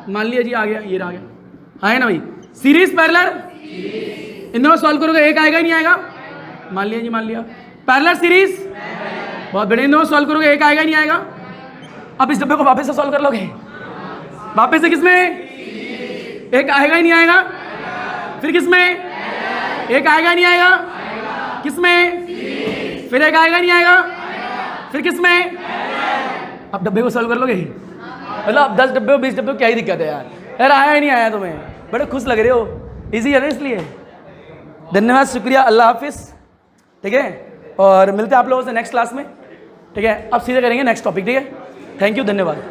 मान लिया जी आ गया, ये आ गया, हाँ है ना भाई। सीरीज पैरेलल, इन दोनों सॉल्व करोगे एक आएगा ही नहीं आएगा? मान लिया जी, मान लिया। पैरेलल सीरीज, बहुत बढ़िया। इन दोनों सॉल्व करोगे एक आएगा ही नहीं आएगा? अब इस डब्बे को वापस से सॉल्व कर लोगे, वापस से किसमें? एक आएगा ही नहीं आएगा? फिर किसमें? एक आएगा ही नहीं आएगा? किसमें? फिर एक आएगा नहीं आएगा? फिर किसमें? अब डब्बे को सॉल्व कर लोगे? मतलब 10 डब्बे 20 डब्बे क्या ही दिक्कत है यार? यार आया ही नहीं आया तुम्हें, बड़े खुश लग रहे हो, इजी है ना इसलिए। धन्यवाद, शुक्रिया, अल्लाह हाफिज, ठीक है। और मिलते हैं आप लोगों से नेक्स्ट क्लास में, ठीक है। अब सीधे करेंगे नेक्स्ट टॉपिक, ठीक है। थैंक यू, धन्यवाद।